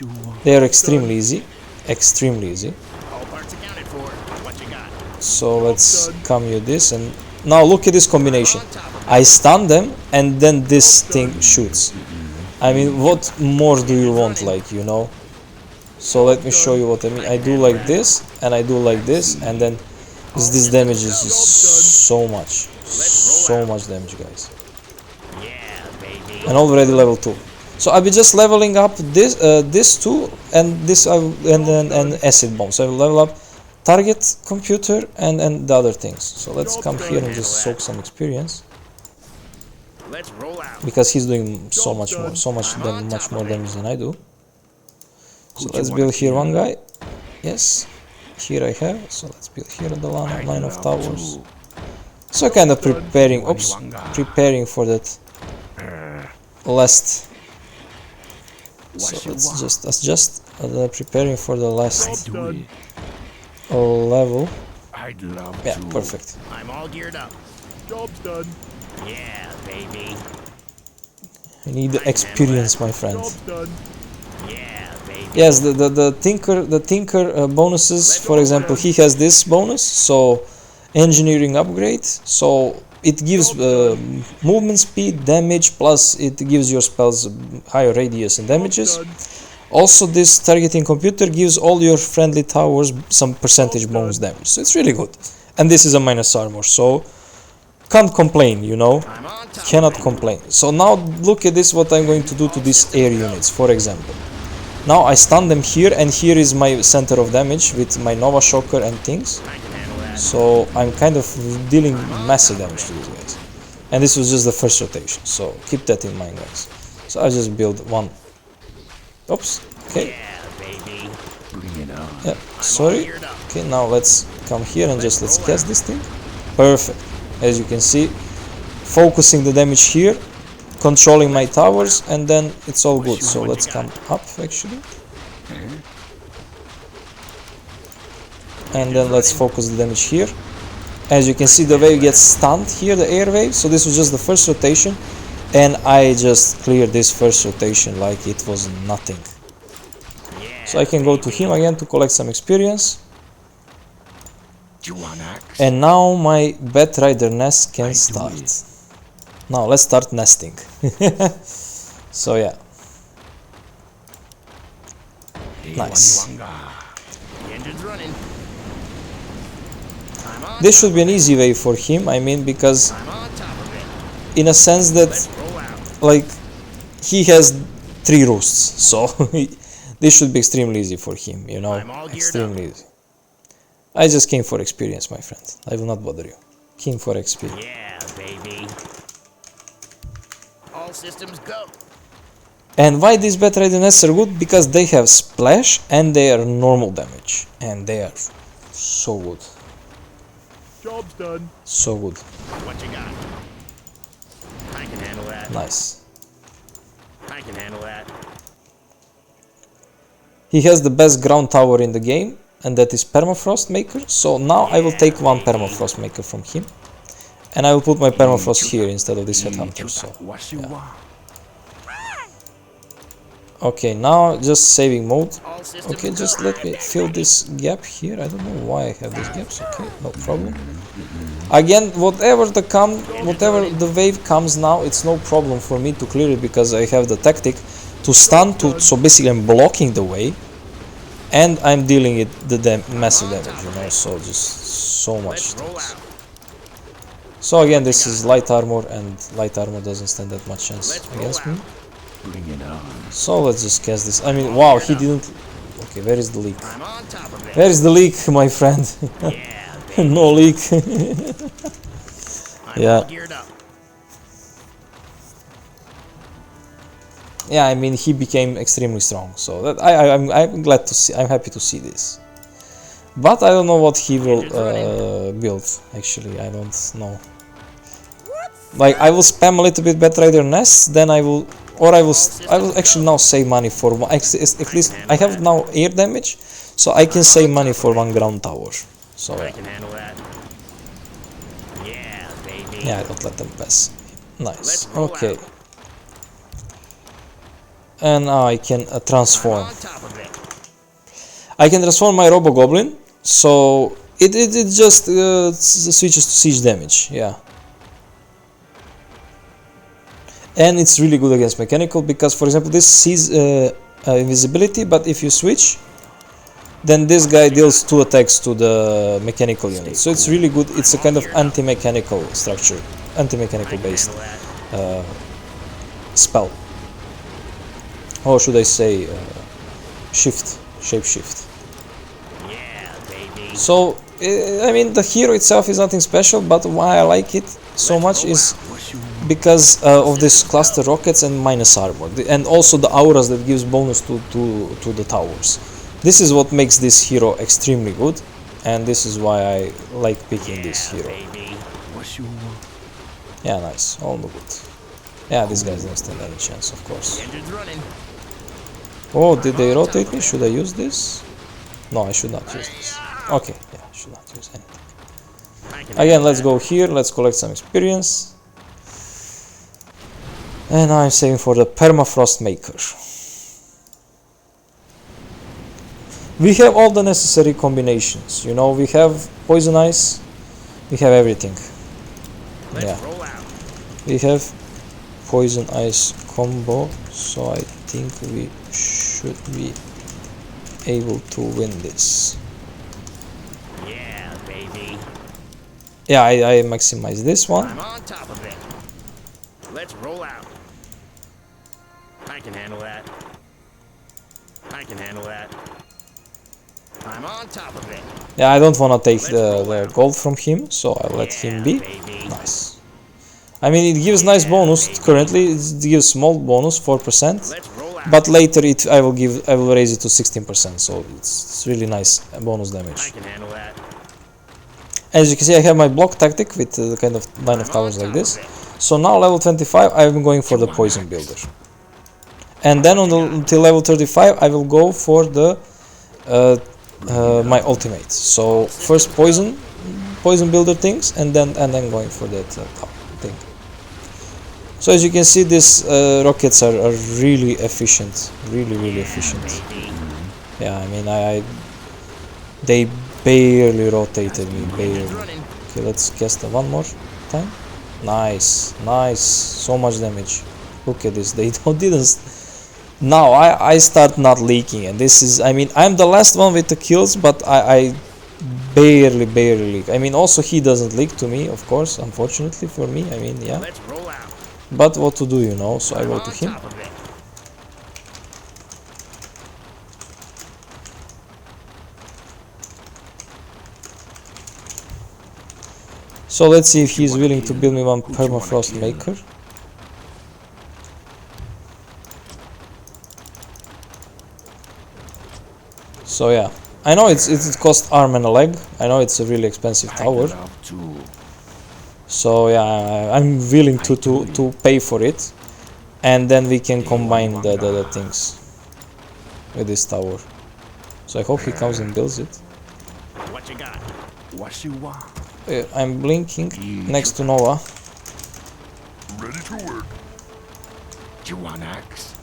you want? They are extremely easy. Extremely easy. All parts accounted for. What you got? So let's commute this, and now look at this combination. I stun them and then this thing shoots. I mean, what more do you want, like, you know? So let me show you what I mean. I do like this and I do like this, and then this damage is so much damage, guys. Yeah, baby. And already level 2. So I'll be just leveling up this two and this and then acid bomb. So I will level up target, computer, and the other things. So let's come here and just soak some experience, Let's roll out. because he's doing so much more damage than I do. So let's build here one guy. Yes, here I have. So let's build here the line of towers. So kind of preparing. Oops, preparing for that last. So let's just adjust. Preparing for the last Do it. level. I'd love Yeah, to. perfect. I'm all geared up. Job's done. Yeah, baby. You need the experience, my friend. Job's done. Yeah, baby. Yes, the tinker bonuses. For example, he has this bonus, so engineering upgrade. So it gives movement speed, damage, plus it gives your spells higher radius and damages. Done. Also, this targeting computer gives all your friendly towers some percentage bonus damage. So it's really good. And this is a minus armor, so can't complain, you know. I'm on top. Cannot complain. So now look at this, what I'm going to do to these air units, for example. Now I stun them here, and here is my center of damage with my Nova Shocker and things. I can handle that. So I'm kind of dealing massive damage to these guys. And this was just the first rotation, so keep that in mind, guys. So I just build one. Oops, okay, Yeah, baby. Bring it on. yeah, sorry. Geared up. Okay, now let's come here and just let's cast this thing. Perfect. As you can see, focusing the damage here, controlling my towers, and then it's all good. So let's come up actually, and then let's focus the damage here. As you can see, the wave gets stunned here, the air wave. So this was just the first rotation, and I just cleared this first rotation like it was nothing. Yeah. So I can go to him again to collect some experience. Do you want axe? And now my Batrider nest can start. Now let's start nesting. So yeah, nice. Dewaniwanga. The engine's running. I'm on. This should be an easy way for him. I mean, because I'm on top of it. in a sense that Let's roll out. like he has 3 roosts, so this should be extremely easy for him. You know, I'm all geared extremely easy. I just came for experience, my friend. I will not bother you. Came for experience. Yeah, baby. All systems go. And why these Batrider nests are good? Because they have splash and they are normal damage, and they are so good. Job's done. So good. What you got? I can handle that. Nice. I can handle that. He has the best ground tower in the game, and that is Permafrost Maker. So now I will take one Permafrost Maker from him, and I will put my Permafrost here instead of this Headhunter. So What you want? okay, now just saving mode. All systems Okay, go. just let me fill this gap here. I don't know why I have these gaps. Okay, no problem. Again, whatever the wave comes now, it's no problem for me to clear it, because I have the tactic to stun to. So basically, I'm blocking the wave, and I'm dealing it the massive damage. You know, so just so much. Let's roll out. So again, this is light armor, and light armor doesn't stand that much chance Let's roll against me. out. Bring it on. So let's just cast this. I mean, wow, he didn't. Okay, where is the leak? I'm on top of it. Where is the leak, my friend? Yeah, baby. No leak. I'm Yeah. all geared up. Yeah, I mean, he became extremely strong. So that I'm glad to see. I'm happy to see this. But I don't know what he will build. Actually, I don't know. What? Like I will spam a little bit Bat Rider nests, then I will actually now save money for one. At least I have now air damage, so I can save money for one ground tower. So I can handle that. Yeah, baby. yeah, I don't let them pass. Nice. Let's roll Okay. out. And now I can I'm transform. on top of it. I can transform my Robo Goblin, so it just switches to siege damage. Yeah. And it's really good against mechanical because, for example, this sees invisibility, but if you switch, then this guy deals 2 attacks to the mechanical unit. So it's really good. It's a kind of anti-mechanical structure, anti-mechanical based Handle that. spell. Or should I say, shape shift. Yeah, baby. So I mean, the hero itself is nothing special, but why I like it so much is because of this cluster rockets and minus armor, and also the auras that gives bonus to the towers. This is what makes this hero extremely good, and this is why I like picking this hero. Baby. Yeah, nice, all good. Yeah, this guy doesn't stand any chance, of course. Engine's running. Oh, did they rotate me? Should I use this? No, I should not use this. Okay, yeah, I should not use anything. I can Again, let's go here, let's collect some experience. And now I'm saving for the Permafrost Maker. We have all the necessary combinations, you know, we have Poison Ice, we have everything. Let's Yeah, roll out. we have Poison Ice combo, so I think we should be able to win this. Yeah, baby. Yeah, I maximize this one. I'm on top of it. Let's roll out. I can handle that. I can handle that. I'm on top of it. Yeah, I don't want to take the gold from him, so I'll let him be. Baby. Nice. I mean, it gives nice bonus. Currently, it gives small bonus, 4%. Let's roll out. But later, I will raise it to 16%. So it's really nice bonus I damage. can handle that. As you can see, I have my block tactic with the kind of line of towers like this. So now level 25, I'm going for the poison builder. And then until level 35, I will go for the my ultimate. So first poison builder things, and then going for that thing. So as you can see, these rockets are really efficient, really efficient. Baby. Yeah, I mean, they barely rotated me, barely. Engine's running. Okay, let's cast it one more time. Nice, so much damage. Look at this, they didn't. Now I start not leaking, and this is, I mean, I'm the last one with the kills, but I barely leak. I mean, also he doesn't leak to me, of course, unfortunately for me. I mean, yeah. Let's roll out. But what to do, you know? So I I'm go on to him. top of it. So let's see if he's willing to build me one permafrost maker. So yeah, I know it costs arm and a leg. I know it's a really expensive tower. So yeah, I'm willing to pay for it, and then we can combine the things with this tower. So I hope he comes and builds it. What you got? What you want? I'm blinking next to Noah. Ready to work. Do you want axe?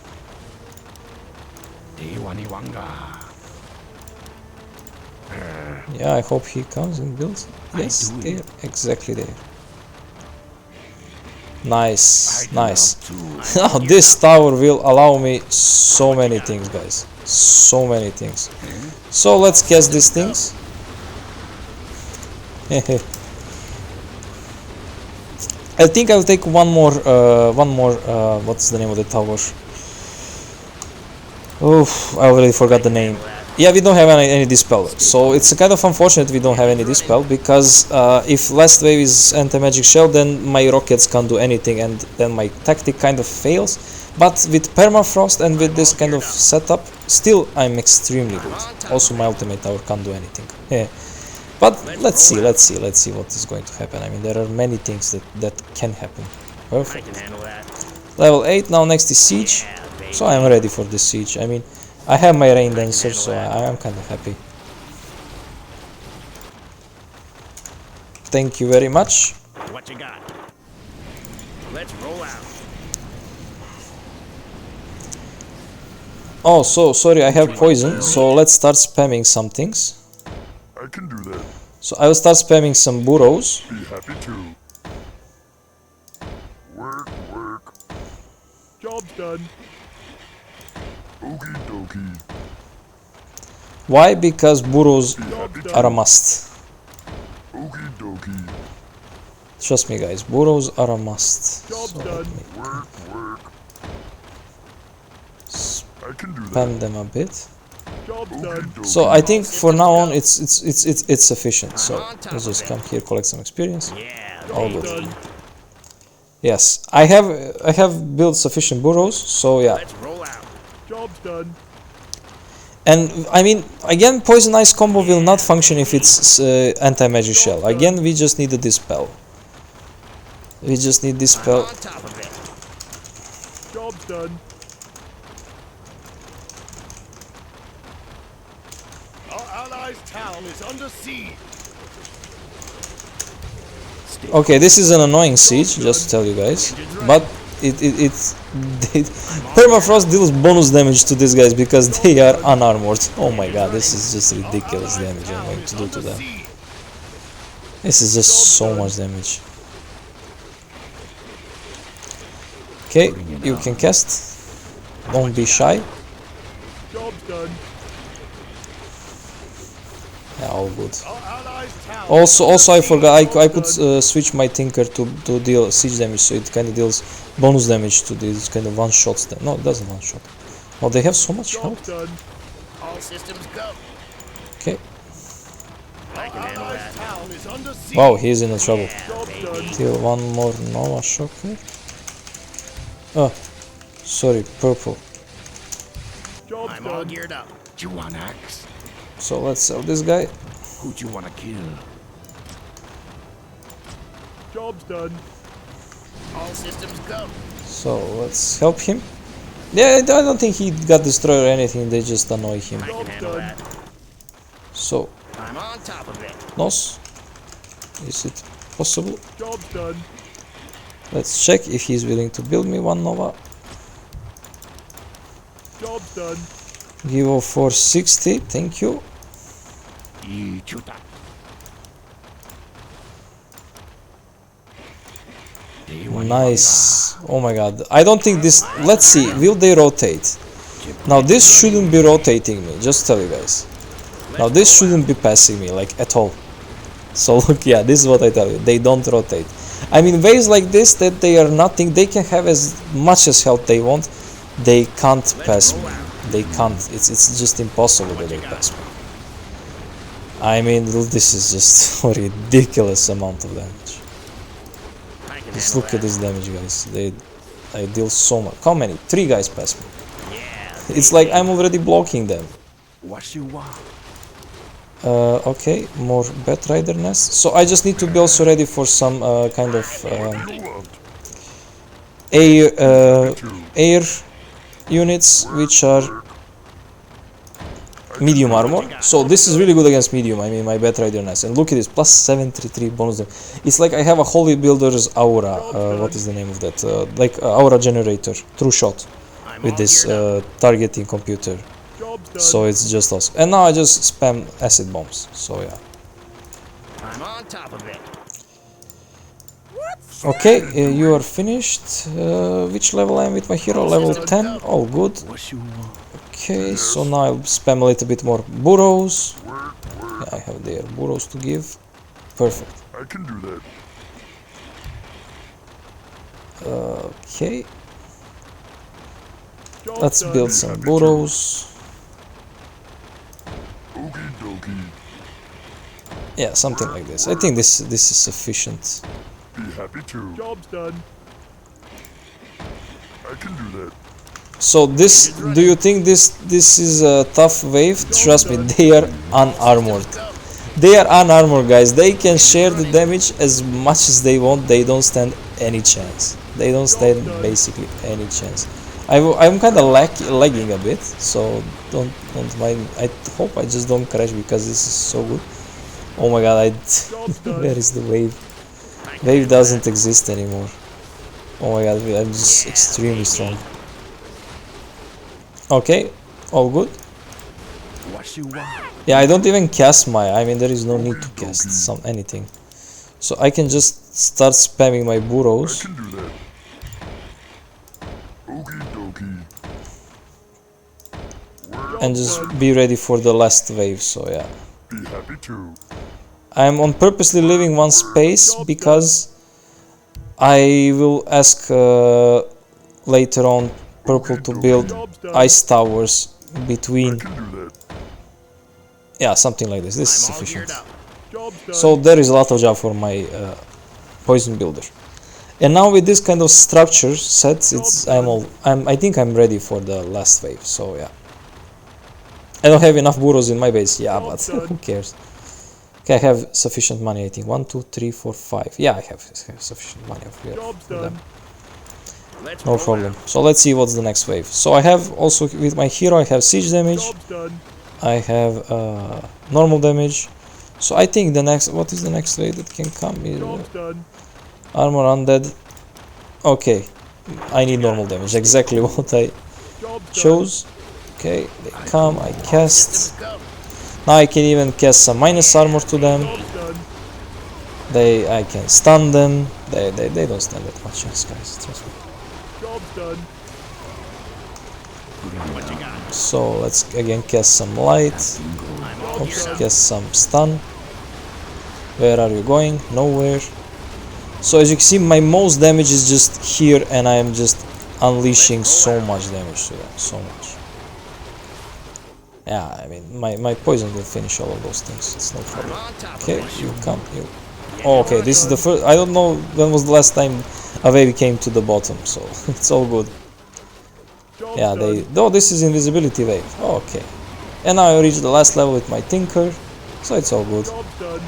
Iwaniwanga. Yeah, I hope he comes and builds it. Yes, do there, it. exactly there. Nice. To Now this tower will allow me so many things, guys. So many things. So let's cast these things. I think I'll take one more. What's the name of the tower? Oof, I already forgot the name. Yeah, we don't have any dispel, so it's kind of unfortunate we don't have any dispel, because if last wave is anti-magic shell, then my rockets can't do anything, and then my tactic kind of fails. But with permafrost and with this kind of setup, still I'm extremely good. Also my ultimate tower can't do anything. Yeah. But let's see what is going to happen. I mean, there are many things that can happen. I Perfect. can handle that. Level 8, now next is siege. Yeah, baby. So I'm ready for this siege. I mean, I have my rain dancer, so I am kind of happy. Thank you very much. What you got? Let's roll out. Oh, so sorry, I have poison, so let's start spamming some things. I can do that. So I will start spamming some burrows. Be happy to. Work, work. Job's done. Okie dokie. Why? Because burrows Be happy to. are a must. Okie dokie. Trust me, guys, burrows are a must. Job's So done. let me Work, work. I can do that. spam them a bit. Job's done. So I think for now on it's sufficient. So let's just come here, collect some experience. Yeah, All baby. good. Yes, I have built sufficient burrows. So yeah, Let's roll out. Job's done. and I mean again, poison ice combo will not function if it's anti-magic shell. Again, we just need a dispel. We just need I'm dispel. on top of it. Job's done. Our allies' town is under siege. Okay, this is an annoying siege, just to tell you guys, but it's permafrost deals bonus damage to these guys because they are unarmored. Oh my god, this is just ridiculous damage I'm going to do to them. This is just so much damage. Okay, you can cast. Don't be shy. Job's done. Yeah, all good. Our allies' town. Also I forgot I could switch my tinker to deal siege damage, so it kind of deals bonus damage to these kind of one shots. No, it doesn't one shot. Oh, they have so much Job's health. done. All systems go. Okay. I can handle Allies' that. town is under siege. Wow, he's in trouble. Yeah, Job's baby. done. Deal one more Nova Shocker. Oh, sorry, purple. Job's I'm all done. geared up. Do you want axe? So let's sell this guy. Who do you want to kill? Job's done. All systems go. So let's help him. Yeah, I don't think he got destroyed or anything. They just annoy him. I can handle that. So, I'm on top of it. Nos, is it possible? Job's done. Let's check if he's willing to build me one Nova. Job's done. Give off for 60. Thank you. Chuta. Nice. Oh my god. I don't think this... Let's see. Will they rotate? Now this shouldn't be rotating me. Just tell you guys. Now this shouldn't be passing me like at all. So look, yeah, this is what I tell you. They don't rotate. I mean, waves like this that they are nothing. They can have as much as health they want. They can't pass me. They can't. It's just impossible that they pass me. I mean, this is just a ridiculous amount of damage. I can Just handle look that. at this damage, guys. I deal so much. How many? 3 guys pass me. Yeah. It's like I'm already blocking them. What you want? Okay, more Batrider nest. So I just need to be also ready for some kind of You want. air units which are medium armor. So this is really good against medium. I mean, my Batrider nest. And look at this, plus 73 bonus damage. It's like I have a Holy Builder's aura. What is the name of that? Like aura generator, true shot, I'm with all this geared up. targeting computer. Job's done. So it's just awesome. And now I just spam acid bombs. So yeah. I'm on top of it. Okay, you are finished. Which level I am with my hero? Level 10. All good. What you want? Okay, so now I'll spam a little bit more burrows. Work, work. Yeah, I have their burrows to give. Perfect. I can do that. Okay, Job's let's done. build some burrows. Okie dokie. Yeah, something like this. I think this is sufficient. Be happy to. Job's done. I can do that. So this, do you think this is a tough wave? Trust me, they are unarmored. They are unarmored, guys. They can share the damage as much as they want. They don't stand any chance. They don't stand basically any chance. I'm kind of lagging a bit, so don't mind. I hope I just don't crash because this is so good. Oh my god, where is the wave? Wave doesn't exist anymore. Oh my god, I'm just extremely strong. Okay, all good. What you want? Yeah, I don't even cast I mean, there is no need to cast anything. So I can just start spamming my burrows. Can do that. Okie dokie. And just be ready for the last wave, so yeah. Be happy too. I'm on purposely leaving one space because I will ask later on Purple to build ice towers between. Can do that. Yeah, something like this. This is I'm all geared sufficient. up. Job's done. So there is a lot of job for my poison builder. And now with this kind of structure set, I think I'm ready for the last wave. So yeah. I don't have enough burrows in my base. Yeah, but who cares? Okay, I have sufficient money. I think 1, 2, 3, 4, 5. Yeah, I have sufficient money for Job's them. done. Let's No roll problem. out. So let's see what's the next wave. So I have also with my hero I have siege damage. Job's done. I have normal damage. So I think the next, what is the next wave that can come? Is Job's done. armor undead. Okay, I need normal damage. Exactly what I Job's done. chose. Okay, they come. I cast. Go. Now I can even cast some minus armor to them. Job's done. I can stun them. They don't stand that much chance, guys. Trust me. Job's done. What you got? So let's again cast some light. I'm all Oops, geared up. cast some stun. Where are you going? Nowhere. So as you can see, my most damage is just here, and I am just unleashing so much damage to them. So much. Yeah, I mean, my poison will finish all of those things. It's no I'm problem. on top of Okay, this. you come. You. Oh, okay, this is the first. I don't know when was the last time a wave came to the bottom, so it's all good. Job's Yeah, done. Oh, this is invisibility wave. Oh, okay. And now I reached the last level with my Tinker, so it's all good. Job's done.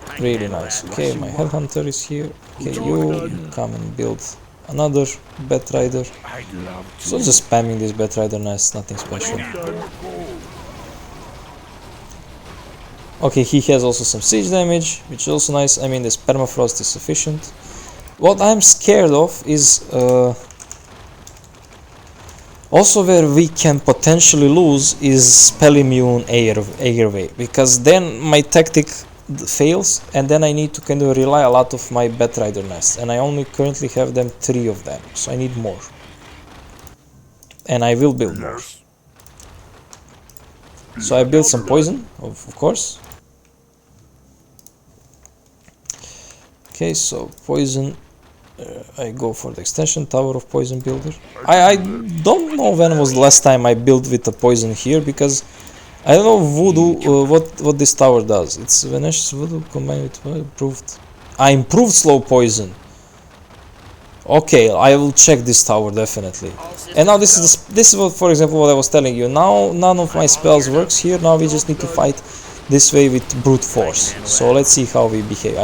I can Really handle nice. that. Okay, my Headhunter is here. Okay, you come and build another Batrider. I'd love to. So just spamming this Batrider nest, nothing special. Job's done. Okay, he has also some siege damage, which is also nice. I mean, this permafrost is sufficient. What I'm scared of is also where we can potentially lose is spell immune air wave, because then my tactic fails, and then I need to kind of rely a lot of my Batrider nests, and I only currently have them 3 of them, so I need more. And I will build more. Yes. So I built some poison, of course. Okay, so poison. I go for the extension tower of poison builder. I don't know when was the last time I built with a poison here, because I don't know voodoo what this tower does. It's Venetian voodoo combined with improved. I improved slow poison. Okay, I will check this tower definitely. And now this is what, for example, what I was telling you. Now none of my spells works here. Now we just need to fight this way with brute force. So let's see how we behave.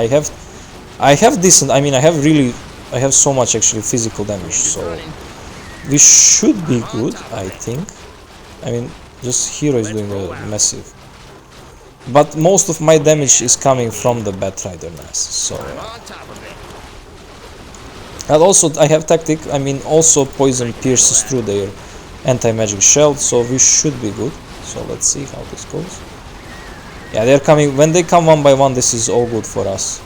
I have decent. I mean, I have so much actually physical damage. So we should be good, I think. I mean, just hero is doing a massive. But most of my damage is coming from the Batrider nest. So. I'm on top of it. And also I have tactic, I mean also poison pierces through their anti-magic shield, so we should be good. So let's see how this goes. Yeah, they're coming, when they come one by one, this is all good for us.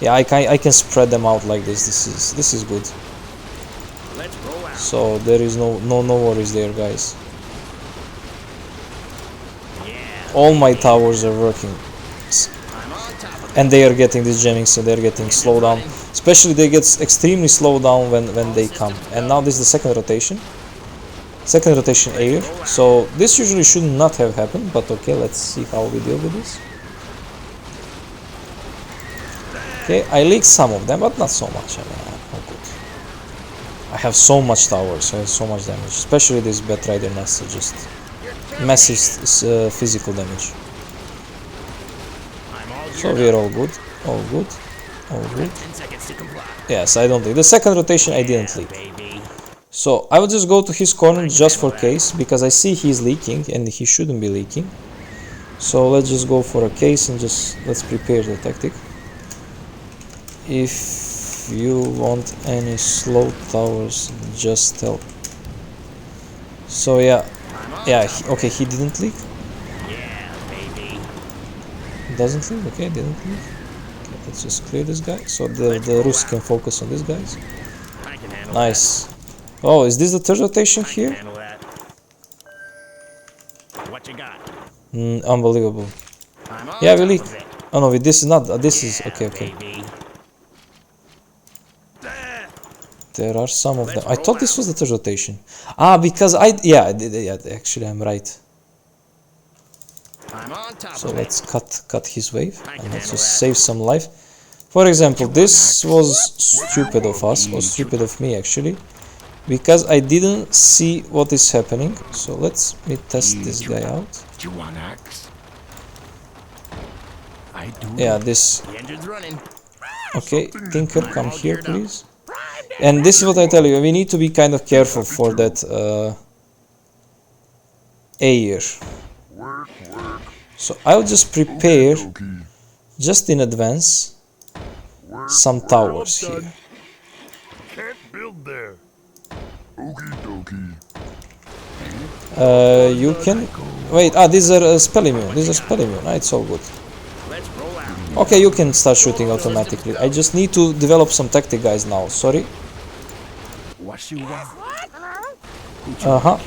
Yeah, I can spread them out like this, this is good. Let's roll out. So there is no worries there, guys. Yeah. All my towers are working. I'm on top of it. And they are getting this jamming, so they're getting slowed down. Especially they get extremely slowed down when they come. And now this is the second rotation. Second rotation air. So this usually should not have happened, but okay, let's see how we deal with this. Okay, I leaked some of them, but not so much. I mean, not good. I have so much towers, I have so much damage. Especially this Batrider nest, just massive physical damage. I'm all So geared we're up. all good, all good. All good. 10 seconds to comply. Yes, I don't leak. The second rotation I didn't leak. Baby. So I will just go to his corner just for case, because I see he's leaking and he shouldn't be leaking. So let's just go for a case and just let's prepare the tactic. If you want any slow towers, just tell. So yeah, okay, he didn't leak. Yeah, baby. Doesn't leak. Okay, didn't leak. Okay, let's just clear this guy so the Rus can focus on these guys. I can handle Nice. Oh, is this the third rotation that. I here? can handle that. What you got? Unbelievable. I'm on Yeah, we top leaked. of it. Oh no, this is not. This is Yeah, okay. Okay. baby. There are some of them. Let's I roll thought this out. was the third rotation. Ah, because yeah, actually I'm right. I'm on top So of let's cut his wave I and can let's handle just that. save some life. For example, this was stupid of us, or stupid of me actually, because I didn't see what is happening. So let's me test this guy out. Do you want axe? I do. Yeah, this. it. The engine's running. Okay, Tinker, come here, please. And this is what I tell you, we need to be kind of careful for that air. So I'll just prepare, just in advance, some towers here. Can't build there. You can... Wait, these are spell immune, these are spell immune, it's all good. Let's roll out. Okay, you can start shooting automatically. I just need to develop some tactic, guys, now, sorry. What you want?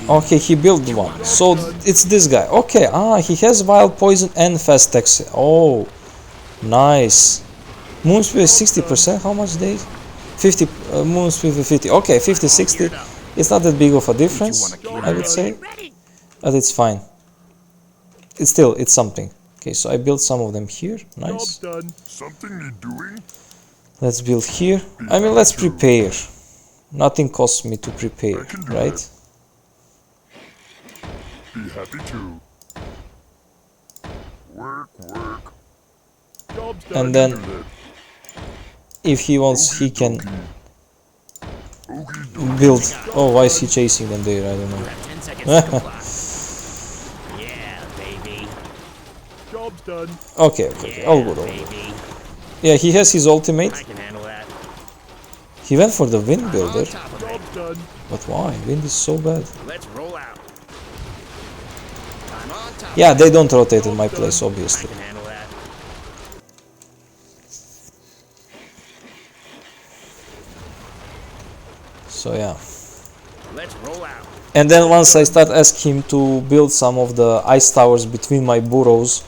Okay, he built one. So it's this guy. Okay, he has wild poison and fast taxi. Oh, nice. Moon speed is 60%. How much days? 50. Moon speed is 50. Okay, 50, 60. It's not that big of a difference, I would say, but it's fine. It's something. Okay, so I built some of them here. Nice. Job's done. Something need doing? Let's build here. I mean, let's prepare. Nothing costs me to prepare, right? Be happy to. Work. Job's done. And then if he wants, he can build. Oh, why is he chasing them there? I don't know. 10 seconds to comply. Yeah, baby. Job's done. Okay, all good, all good. Baby. Yeah, he has his ultimate. I can handle that. He went for the wind On builder, top of it. Job's done. but why? Wind is so bad. Let's roll out. I'm on top. Yeah, they don't rotate in my place, I obviously. can handle that. So yeah. Let's roll out. And then once I start asking him to build some of the ice towers between my burrows,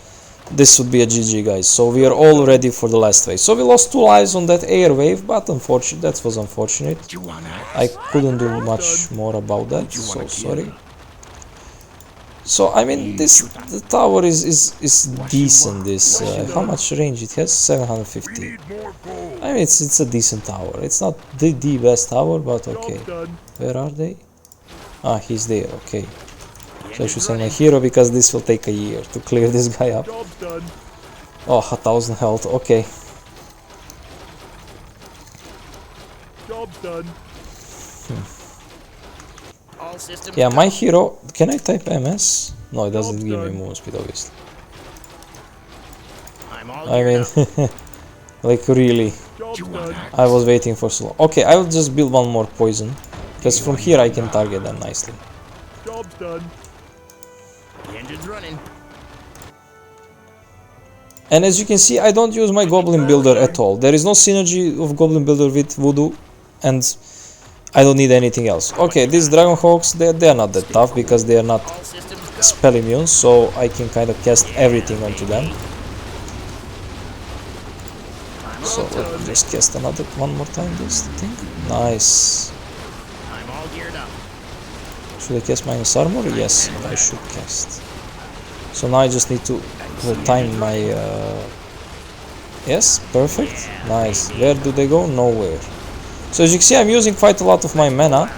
this would be a GG, guys. So we are all ready for the last wave. So we lost 2 lives on that air wave, but unfortunate, that was unfortunate. Do you want axe? I couldn't do much more about that, so sorry. So I mean, the tower is decent. This how much range it has? 750. Need more gold. I mean, it's a decent tower. It's not the best tower, but okay. Job's done. Where are they? He's there. Okay. The So I engine's should send my running. hero because this will take a year to clear this guy up. Job's done. Oh, 1000 health. Okay. Job's done. All systems Yeah, go. my hero. Can I type MS? No, it doesn't give me movement speed, obviously. I'm all I mean, geared up. like really. Job's Do you want done. axe? I was waiting for so long. Okay, I will just build one more poison, because from here I can target them nicely. Job's done. The engine's running. And as you can see, I don't use my Goblin Builder at all. There is no synergy of Goblin Builder with Voodoo, and I don't need anything else. Okay, these Dragon Hawks, they are not that tough, because they are not All systems go. spell immune, so I can kind of cast everything onto them. So let me just cast one more time this thing. Nice. I'm all geared up. Should I cast minus armor? Yes, I should cast. So now I just need to time my... Yes, perfect. Nice. Where do they go? Nowhere. So as you can see, I'm using quite a lot of my mana,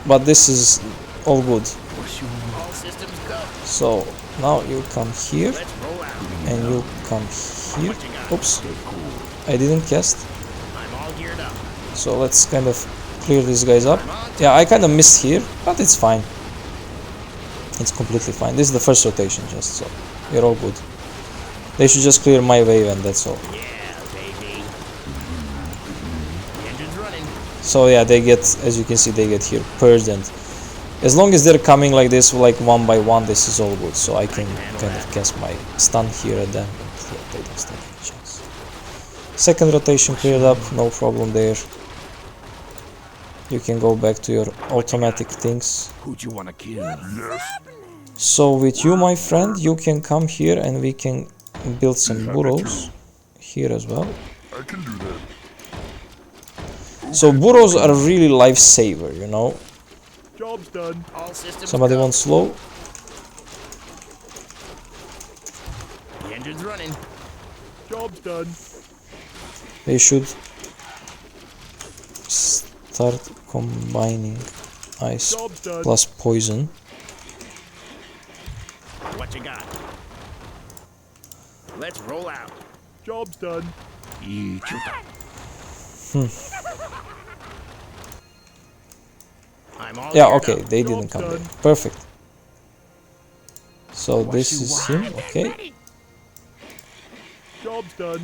but this is all good. All systems go. So now you come here, Let's roll out. and you come here. Oops, I didn't cast. So let's kind of clear these guys up. Yeah, I kind of missed here, but it's fine. It's completely fine. This is the first rotation, just so we're all good. They should just clear my wave and that's all. Yeah, baby. Engine's running. So yeah, they get, as you can see, they get here purged, and as long as they're coming like this, like one by one, this is all good. So I can kind of cast my stun here at them. And yeah, they don't stand a chance. Second rotation cleared up, no problem there. You can go back to your automatic things. Who'd you want to kill? So with you, my friend, you can come here and we can build some burrows here as well. I can do that. So burrows are really lifesaver, you know. Job's done. All systems Somebody go. wants slow. The engine's running. Job's done. They should start combining ice Job's done. plus poison. What you got? Let's roll out. Job's done. Eat you. I'm all Yeah, geared okay, up. they didn't come there. Perfect. So this is him, okay. Job's done.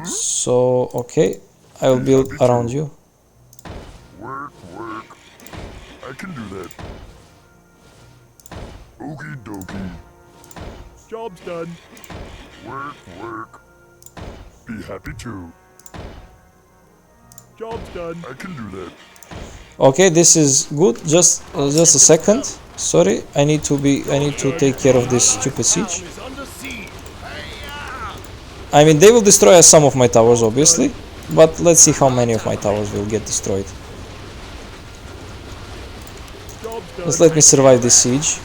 So, okay, I will build around you. Work, work. I can do that. Okie dokie. Job's done. Work, work. Be happy too. Job's done. I can do that. Okay, this is good. Just a second. Sorry, I need to take care of this stupid siege. Is under siege. I mean, they will destroy some of my towers, obviously, but let's see how many of my towers will get destroyed. Job's done. Just let me survive this siege.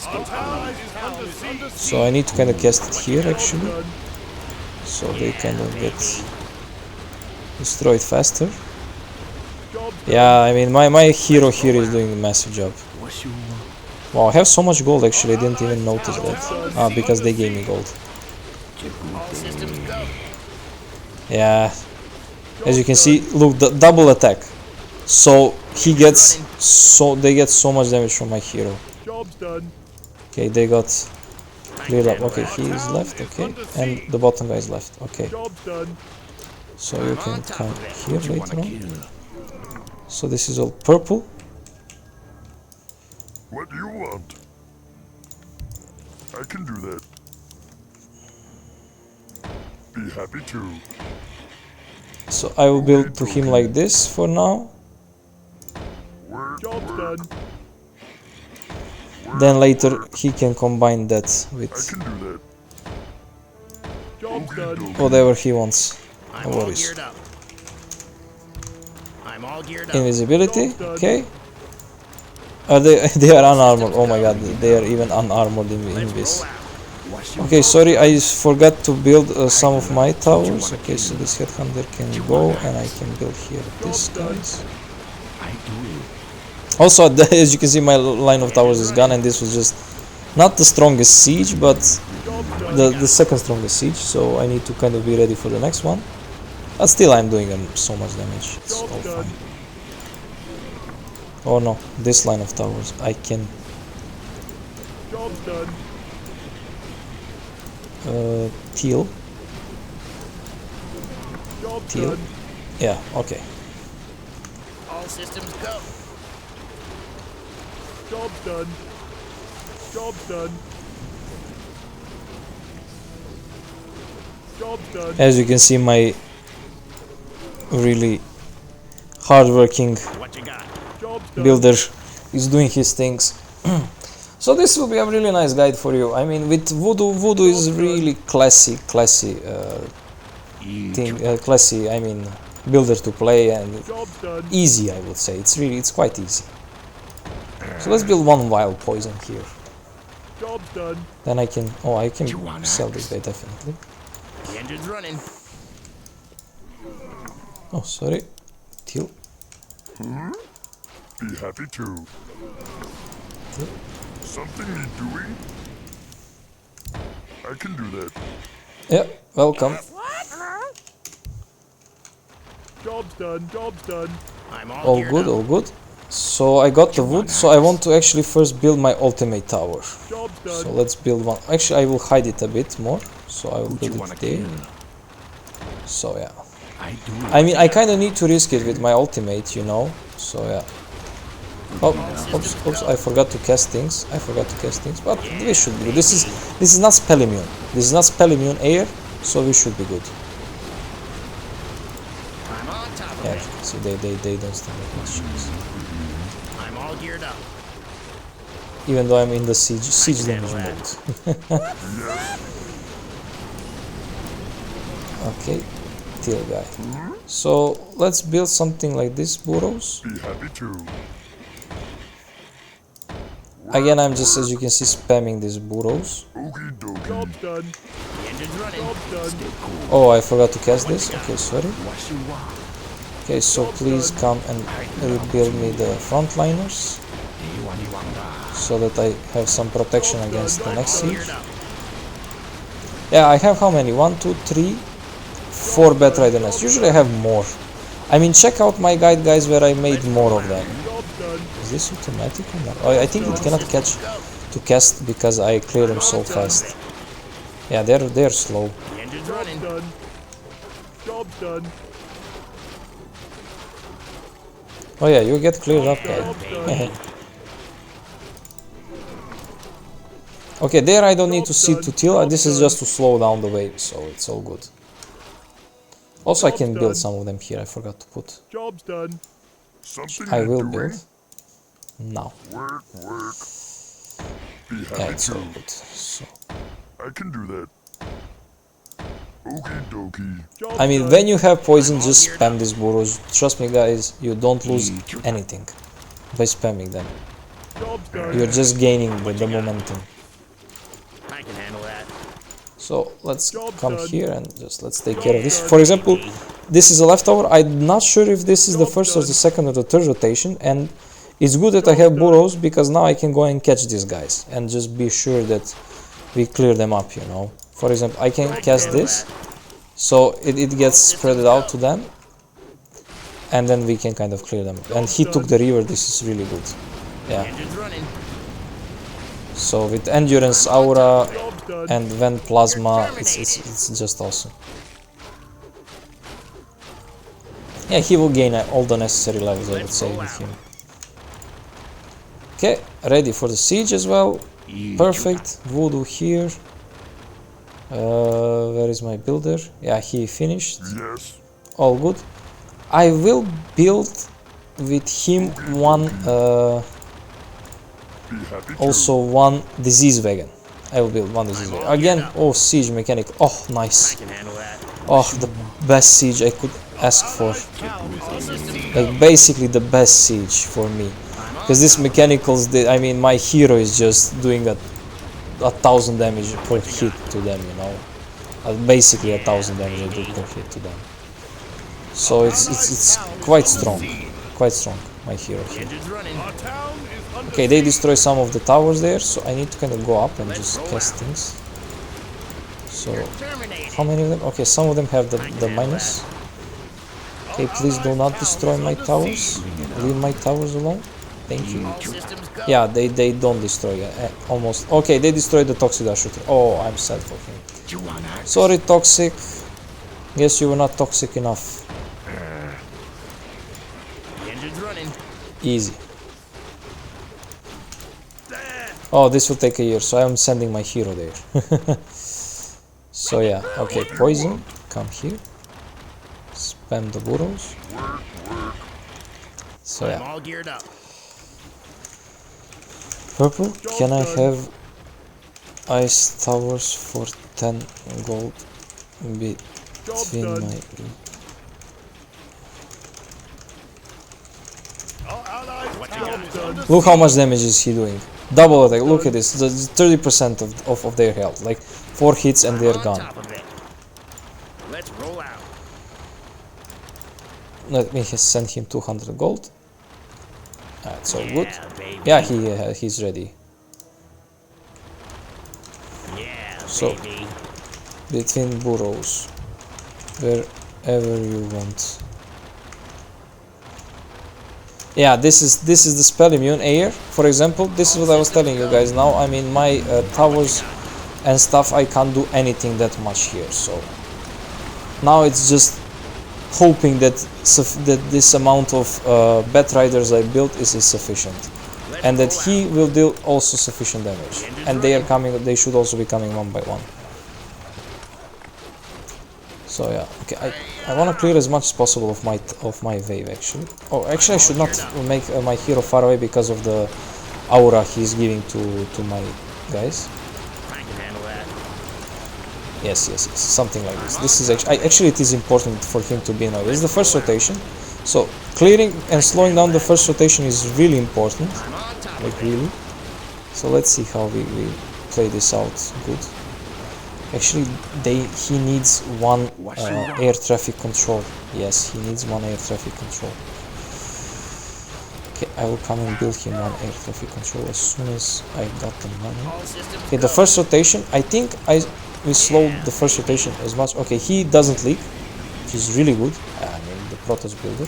Our allies is under siege. So I need to kind of cast it here, actually, Done. so they kind of get destroyed faster. Job's Yeah, I mean, my hero here is doing a massive job. What you want? Wow, I have so much gold, actually, I didn't even notice that. Ah, because they gave me gold. All systems go. Yeah, as you can see, look, the double attack. So he gets they get so much damage from my hero. Job's done. Okay, they got cleared up. Okay, he is left. Okay, and the bottom guy is left. Okay, Job's done. so you can come here Who'd you want later to on. kill? So this is all purple. What do you want? I can do that. Be happy too. So I will build to him like this for now. Work, Job's done. Then later he can combine that I with can do that. Job's done. whatever he wants. I'm No all worries. geared up. I'm all geared up. Invisibility. Okay. Are they? They are unarmored. Oh my god, they are even unarmored in this. Roll out. What you Okay, sorry, I forgot to build some of my towers. Okay, so this headhunter can go, and I can build here this guys. I do it. Also, as you can see, my line of towers is gone, and this was just not the strongest siege, but the second strongest siege. So I need to kind of be ready for the next one. But still, I'm doing so much damage. It's all fine. Oh no, this line of towers, I can Job's done. teal. Job's Teal. done. Yeah, okay. All systems go. Job's done. Job's done. Job's done. As you can see, my really hardworking What you got? Job's done. builder is doing his things. So this will be a really nice guide for you. I mean, with Voodoo is really classy thing, classy. I mean, builder to play and Job's done. easy. I would say it's quite easy. So let's build one wild poison here. Job's done. Then I can You can want sell axe? this guy definitely. The engine's running. Oh, sorry, teal. Be happy too. Something need doing? I can do that. Yeah, welcome. Job's done. Job's done. I'm all, All geared good, up. all good. So I got the wood, so I want to actually first build my ultimate tower. Job's done. So let's build one. Actually, I will hide it a bit more. So I will Who do you build wanna it there. kill? So yeah. I do it. I mean, I kind of need to risk it with my ultimate, you know. So yeah. Oh, oops, oops! I forgot to cast things. But we should be good. This is not spell immune. This is not spell immune air, so we should be good. I'm on top of Yeah, it. see, they don't stand that much chance. I'm all geared up. Even though I'm in the siege damage handle mode. Okay, Teal guy. So let's build something like this, burrows. Be happy to. Again, I'm just, as you can see, spamming these burrows. Okie dokie. Job's done. The engine's running. Job's done. Oh, I forgot to cast this. Okay, sorry. What you want? Okay, so please come and rebuild me the frontliners so that I have some protection against the next siege. Geared up. Yeah, I have how many? 1, 2, 3, 4 Batrider nests. Usually I have more. I mean, check out my guide, guys, where I made more of them. Job's done. Is this automatic or not? Oh, I think it cannot catch to cast because I clear them so fast. Yeah, they're slow. The engine's Job's running. done. Job's done. Oh yeah, you get cleared up, guy. Job's done. Okay, there I don't need to see to till. This is just to slow down the wave, so it's all good. Also, I can build some of them here. I forgot to put. Job's done. Something I you're will doing? build now. Work, work. Be Yeah, happy it's all to. good. So, I can do that. Okie dokie. Job's I mean, done. when you have poison, just spam these burrows. Trust me, guys, you don't lose anything by spamming them. Job's done. You're just gaining the momentum. I can handle that. So let's Job come done. here and just let's take care of this. For example, this is a leftover. I'm not sure if this is the Job first or done. the second or the third rotation, and it's good that I have burrows because now I can go and catch these guys and just be sure that we clear them up, you know. For example, I can cast this, so it gets spread out to them, and then we can kind of clear them up. And he took the river. This is really good. The Yeah. engine's running. So with endurance, aura, Job's done. and vent plasma, it's just awesome. Yeah, he will gain all the necessary levels, I would say, with him. Okay, ready for the siege as well. Perfect. Voodoo here. Where is my builder? Yeah, he finished. Yes. All good. I will build with him one, Be happy to. also one disease wagon. I will build one disease wagon. Again, oh, siege mechanic. Oh, I nice. can handle that. Oh, the best siege I could ask for. Town is under siege. Like, basically the best siege for me. Because these mechanicals, I mean, my hero is just doing a 1,000 damage per hit to them, you know. Basically 1,000 damage I do per hit to them. So it's quite strong. Quite strong, my hero The here. engine's running. Our town is under Okay, they destroy some of the towers there, so I need to kind of go up and just cast things. So, Terminated. how many of them? Okay, some of them have the minus. Okay, please do not destroy my towers. Leave my towers alone. Thank you. All systems go. Yeah, they don't destroy almost. Okay, they destroyed the Toxic Dart Shooter. Oh, I'm sad for him. You want axe? Sorry, Toxic. Guess you were not toxic enough. The engine's running. Easy. Oh, this will take a year, so I'm sending my hero there. So yeah, okay, poison, come here. Spam the burrows. So I'm yeah, all geared up. purple, can I have ice towers for 10 gold Job's between done. my... Our allies' town is under Look how much damage is he doing. Double attack, look at this, 30% of their health, like 4 hits and they're On gone. top of it. Let's roll out. Let me send him 200 gold. That's all good. Yeah, baby. Yeah, he's ready. Yeah, So- baby. Between burrows, wherever you want. Yeah, this is the spell immune air. For example, this is what I was telling you guys. Now, I mean, my towers and stuff, I can't do anything that much here. So now it's just hoping that this amount of Bat Riders I built is sufficient, and that he will deal also sufficient damage. And they are coming. They should also be coming one by one. So yeah, okay. I want to clear as much as possible of my wave actually. Oh, actually, I should not make my hero far away because of the aura he's giving to my guys. I can handle that. Yes, something like this. This is actually it is important for him to be in. This is the first rotation, so clearing and slowing down the first rotation is really important, I'm on top like of it. really. So let's see how we play this out good. Actually, he needs one air traffic control. Yes, he needs one air traffic control. Okay, I will come and build him one air traffic control as soon as I got the money. All systems Okay, the go. first rotation, I think we slowed the first rotation as much. Okay, he doesn't leak, which is really good. I mean, the Protoss builder.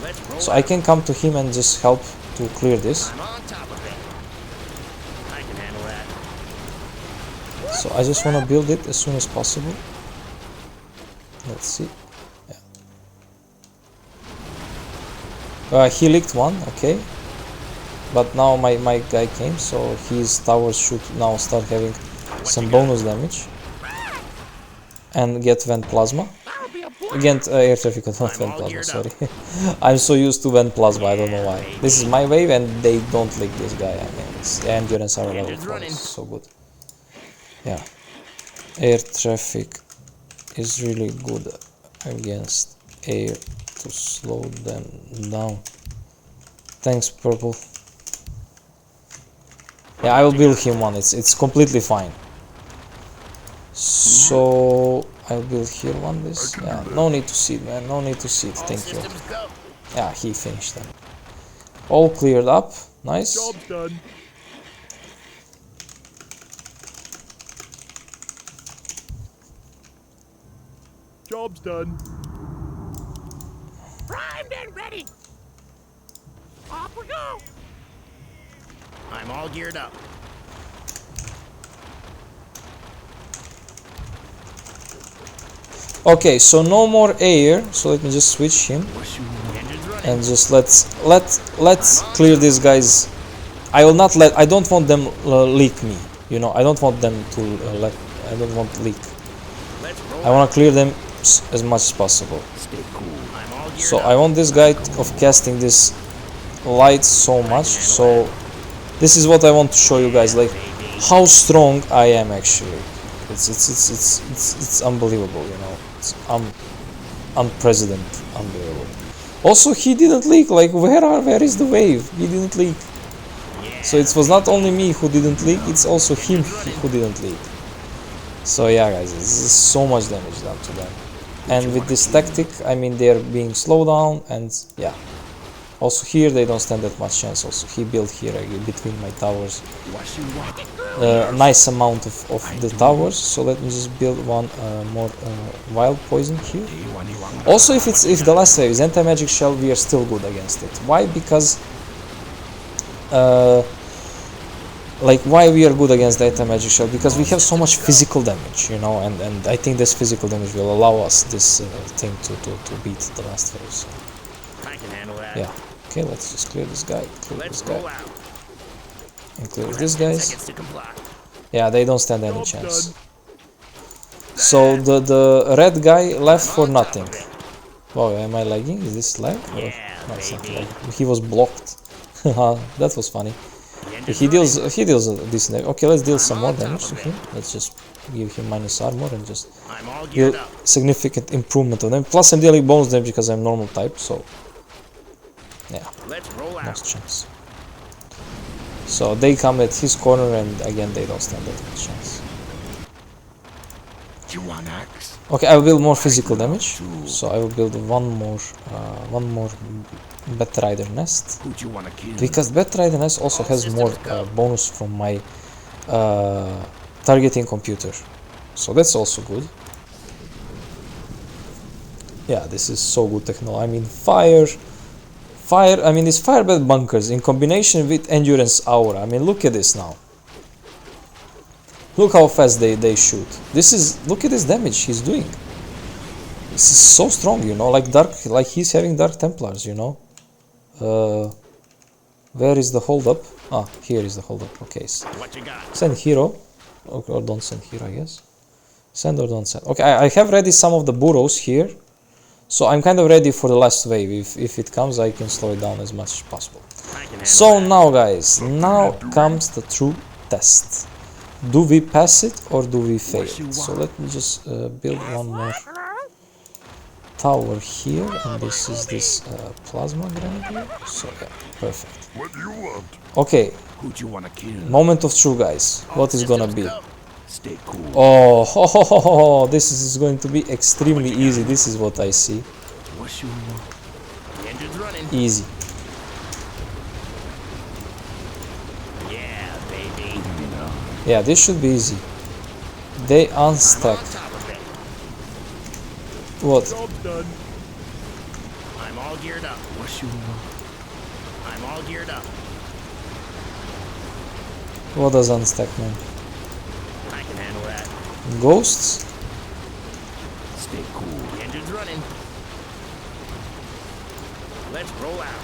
Let's roll So I can come to him and just help to clear this. I'm on top of it. I can handle that. So I just want to build it as soon as possible. Let's see. Yeah. He leaked one, okay. But now my guy came, so his towers should now start having some bonus damage. And get Vent Plasma. Again, air traffic, not Vent Plasma, sorry. I'm so used to Vent Plasma, I don't know why. This is my wave and they don't leak this guy. I mean, it's endurance are level 4, it's so good. Yeah. Air traffic is really good against air to slow them down. Thanks, Purple. Yeah, I will build him one, it's completely fine. So I'll build here one this. Yeah, no need to seed, man. No need to seed. All Thank you. systems go. Yeah, he finished them. All cleared up. Nice. Job's done. Job's done. Primed and ready. Off we go. I'm all geared up. Okay, so no more air. So let me just switch him Engines running. and just let's clear these guys. I will not let. I don't want them leak me. You know, I don't want them to let. I don't want leak. Let's roll. I want to clear them as much as possible. Stay cool. I'm all geared So up. I want this guy of casting this light so much. So this is what I want to show you guys, like how strong I am actually. It's unbelievable, you know. It's unprecedented, unbelievable. Also, he didn't leak. Like where is the wave? He didn't leak. So it was not only me who didn't leak. It's also him who didn't leak. So yeah, guys, this is so much damage done to them. And with this tactic, I mean, they're being slowed down, and yeah. Also here, they don't stand that much chance. Also, he built here between my towers What you want? a nice amount of the towers. So let me just build one more wild poison here. Also, if the last wave is anti-magic shell, we are still good against it. Why? Because like why we are good against the anti-magic shell? Because we have so much physical damage, you know, and I think this physical damage will allow us this thing to beat the last wave. So I can handle that. yeah. Okay, let's just clear this guy. Clear Let's this roll guy. out. And clear You these have 10 guys. seconds to comply. Yeah, they don't stand any Job's chance. done. So the red guy left for nothing. Wow, am I lagging? Is this lag? Or- Yeah, no, it's not baby. lag. He was blocked. That was funny. The engine's He deals running. a decent damage. Okay, let's deal some more damage to him. Let's just give him minus armor and just I'm all deal geared up. significant improvement on them. Plus I'm dealing bonus damage because I'm normal type, so yeah, Let's roll no out. chance. So they come at his corner and again they don't stand that much chance. You want axe? Okay, I will build more physical damage. So I will build one more Bat Rider nest. Who you wanna kill? Because Bat Rider nest also has more bonus from my targeting computer. So that's also good. Yeah, this is so good technology. I mean, fire. I mean, these fireball bunkers in combination with endurance aura. I mean, look at this now. Look how fast they shoot. This is, look at this damage he's doing. This is so strong, you know, like he's having Dark Templars, you know. Where is the hold up? Ah, here is the hold up. Okay. What you got? Send hero, or don't send hero, I guess. Send or don't send. Okay, I have ready some of the burrows here, so I'm kind of ready for the last wave. If it comes, I can slow it down as much as possible. I can handle So that. now, guys, now comes the true test. Do we pass it or do we fail? So let me just build one more tower here, and this is this plasma grenadier. So yeah, perfect. What do you want? Okay, Who do you want to kill? moment of truth, guys. What is gonna be? Stay cool. Oh, ho, ho, ho, ho, this is going to be extremely easy. This is what I see. What you want? The engine's running. Easy. Yeah, baby. You know. Yeah, this should be easy. They unstack. On top of it. What? Job done. I'm all geared up. What you want? I'm all geared up. What does unstack mean? I can handle that. Ghosts? Stay cool. The engine's running. Let's roll out.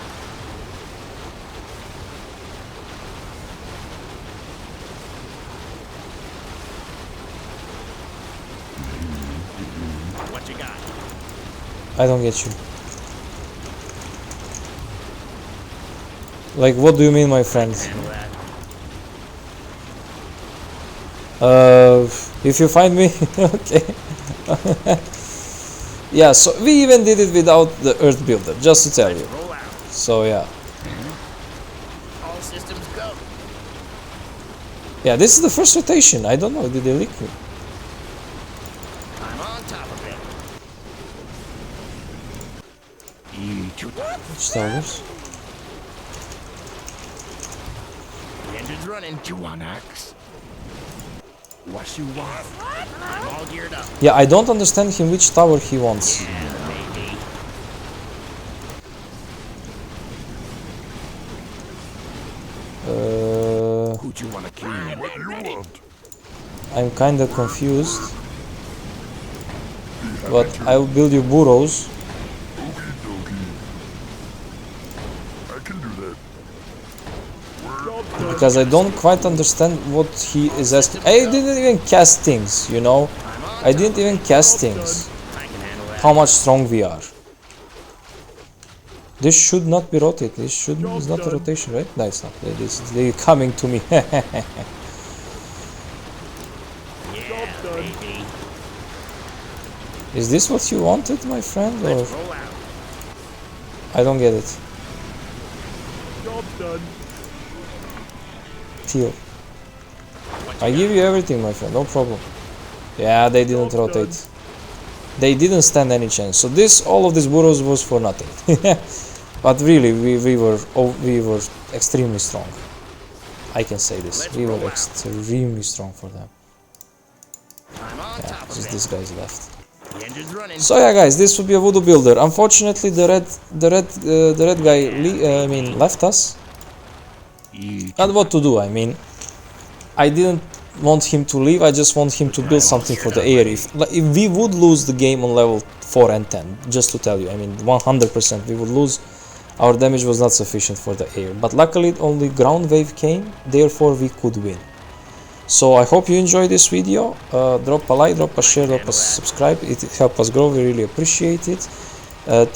What you got? I don't get you. Like, what do you mean, my friend? Handle that. If you find me, okay. Yeah, so we even did it without the Earth Builder, just to tell you. Roll out. So yeah. All systems go. Yeah, this is the first rotation. I don't know, did they leak me? I'm on top of it. Eat you. Which towers? The engine's running. You want axe? What you want? I'm all geared up. Yeah, I don't understand him which tower he wants. Yeah, baby. Who do you want to kill? What do you want? I'm kinda confused. But I will build you burrows. Okie dokie. I can do that. Job done. Because I don't quite understand what he is asking. I didn't even cast things, you know. I'm on I didn't even cast things. I can handle that. How much strong we are. This should not be rotated. This should it's not a rotation, right? No, it's not. They're coming to me. Yeah, done. baby. Is this what you wanted, my friend? Or Let's roll out. I don't get it. Job done. Teal. I give you everything, my friend. No problem. Yeah, they didn't rotate. They didn't stand any chance. So all of these burrows was for nothing. But really, we were extremely strong. I can say this. Let's We were roll out. extremely strong for them. I'm on Yeah, top of just it. these guys left. The engine's running. So yeah, guys, this would be a voodoo builder. Unfortunately, the red guy, left us. Eat. And what to do? I mean, I didn't want him to leave. I just want him to build something for the air. If we would lose the game on level 4 and 10, just to tell you, I mean, 100% we would lose. Our damage was not sufficient for the air, but luckily only ground wave came, therefore we could win. So I hope you enjoyed this video. Drop a like, drop a share, drop a subscribe. It helps us grow. We really appreciate it.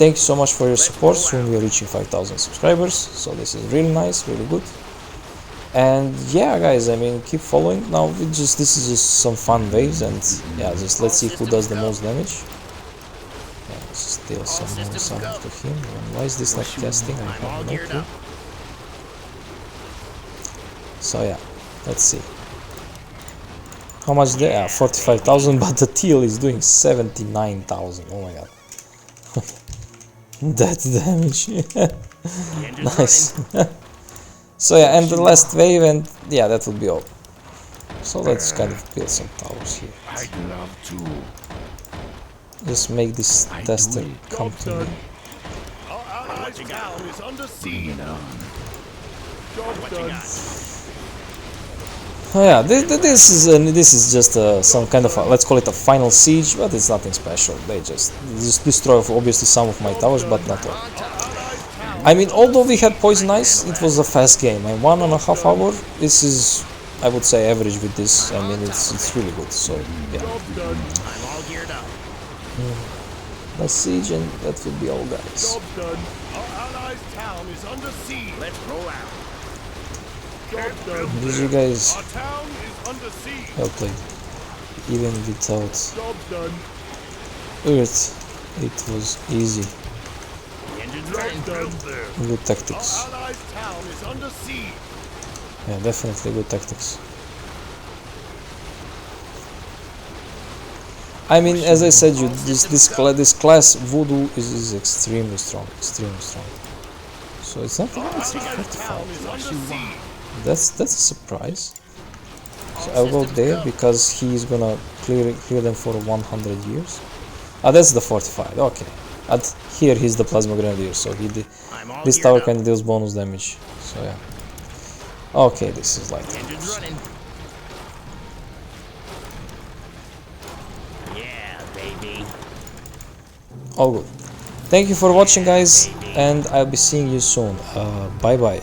Thank you so much for your support. Soon we are reaching 5,000 subscribers, so this is really nice, really good. And yeah, guys, I mean, keep following. Now this is just some fun waves, and yeah, just let's see who does the most damage. Yeah, still some more sound to him. And why is this not casting? I I'm all have no geared clue. up. So yeah, let's see. How much they are? 45,000, but the teal is doing 79,000. Oh my god. That damage. The engine's Nice. running. So yeah, and the last wave, and yeah, that would be all. So let's kind of build some towers here. I'd love to. Just make this I do tester it. come Job to me. done. Our allies' you got? town is under siege. Job What you done. got? Oh yeah, this is just some kind of let's call it a final siege, but it's nothing special. They just destroy obviously some of my towers, but not all. On top. Allies' town I mean, although we had poison ice, it was a fast game. And 1.5 hour, this is, I would say, average with this. I mean, it's really good. So yeah, Job done. I'm all geared up. let's siege, and that will be all, guys. Job done. Our allies' town is under siege. Let's roll out. Job done. GG, guys. Our town is under siege. Well played. Even without Job done. Earth, it was easy. The engine's Job running. done. Good Our tactics. allies' town is under siege. Yeah, definitely good tactics. I mean, as I said, you this class Voodoo is extremely strong, extremely strong. So it's not even it's Allies' town 45. is under siege. That's a surprise. So I'll go there because he's gonna clear them for 100 years. Ah, that's the 45. Okay. And here he's the Plasma Grenadier, so I'm all this geared tower up. can deal bonus damage. So yeah. Okay, this is like The engine's running. Yeah, baby. all good. Thank you for watching, guys, and I'll be seeing you soon. Bye bye.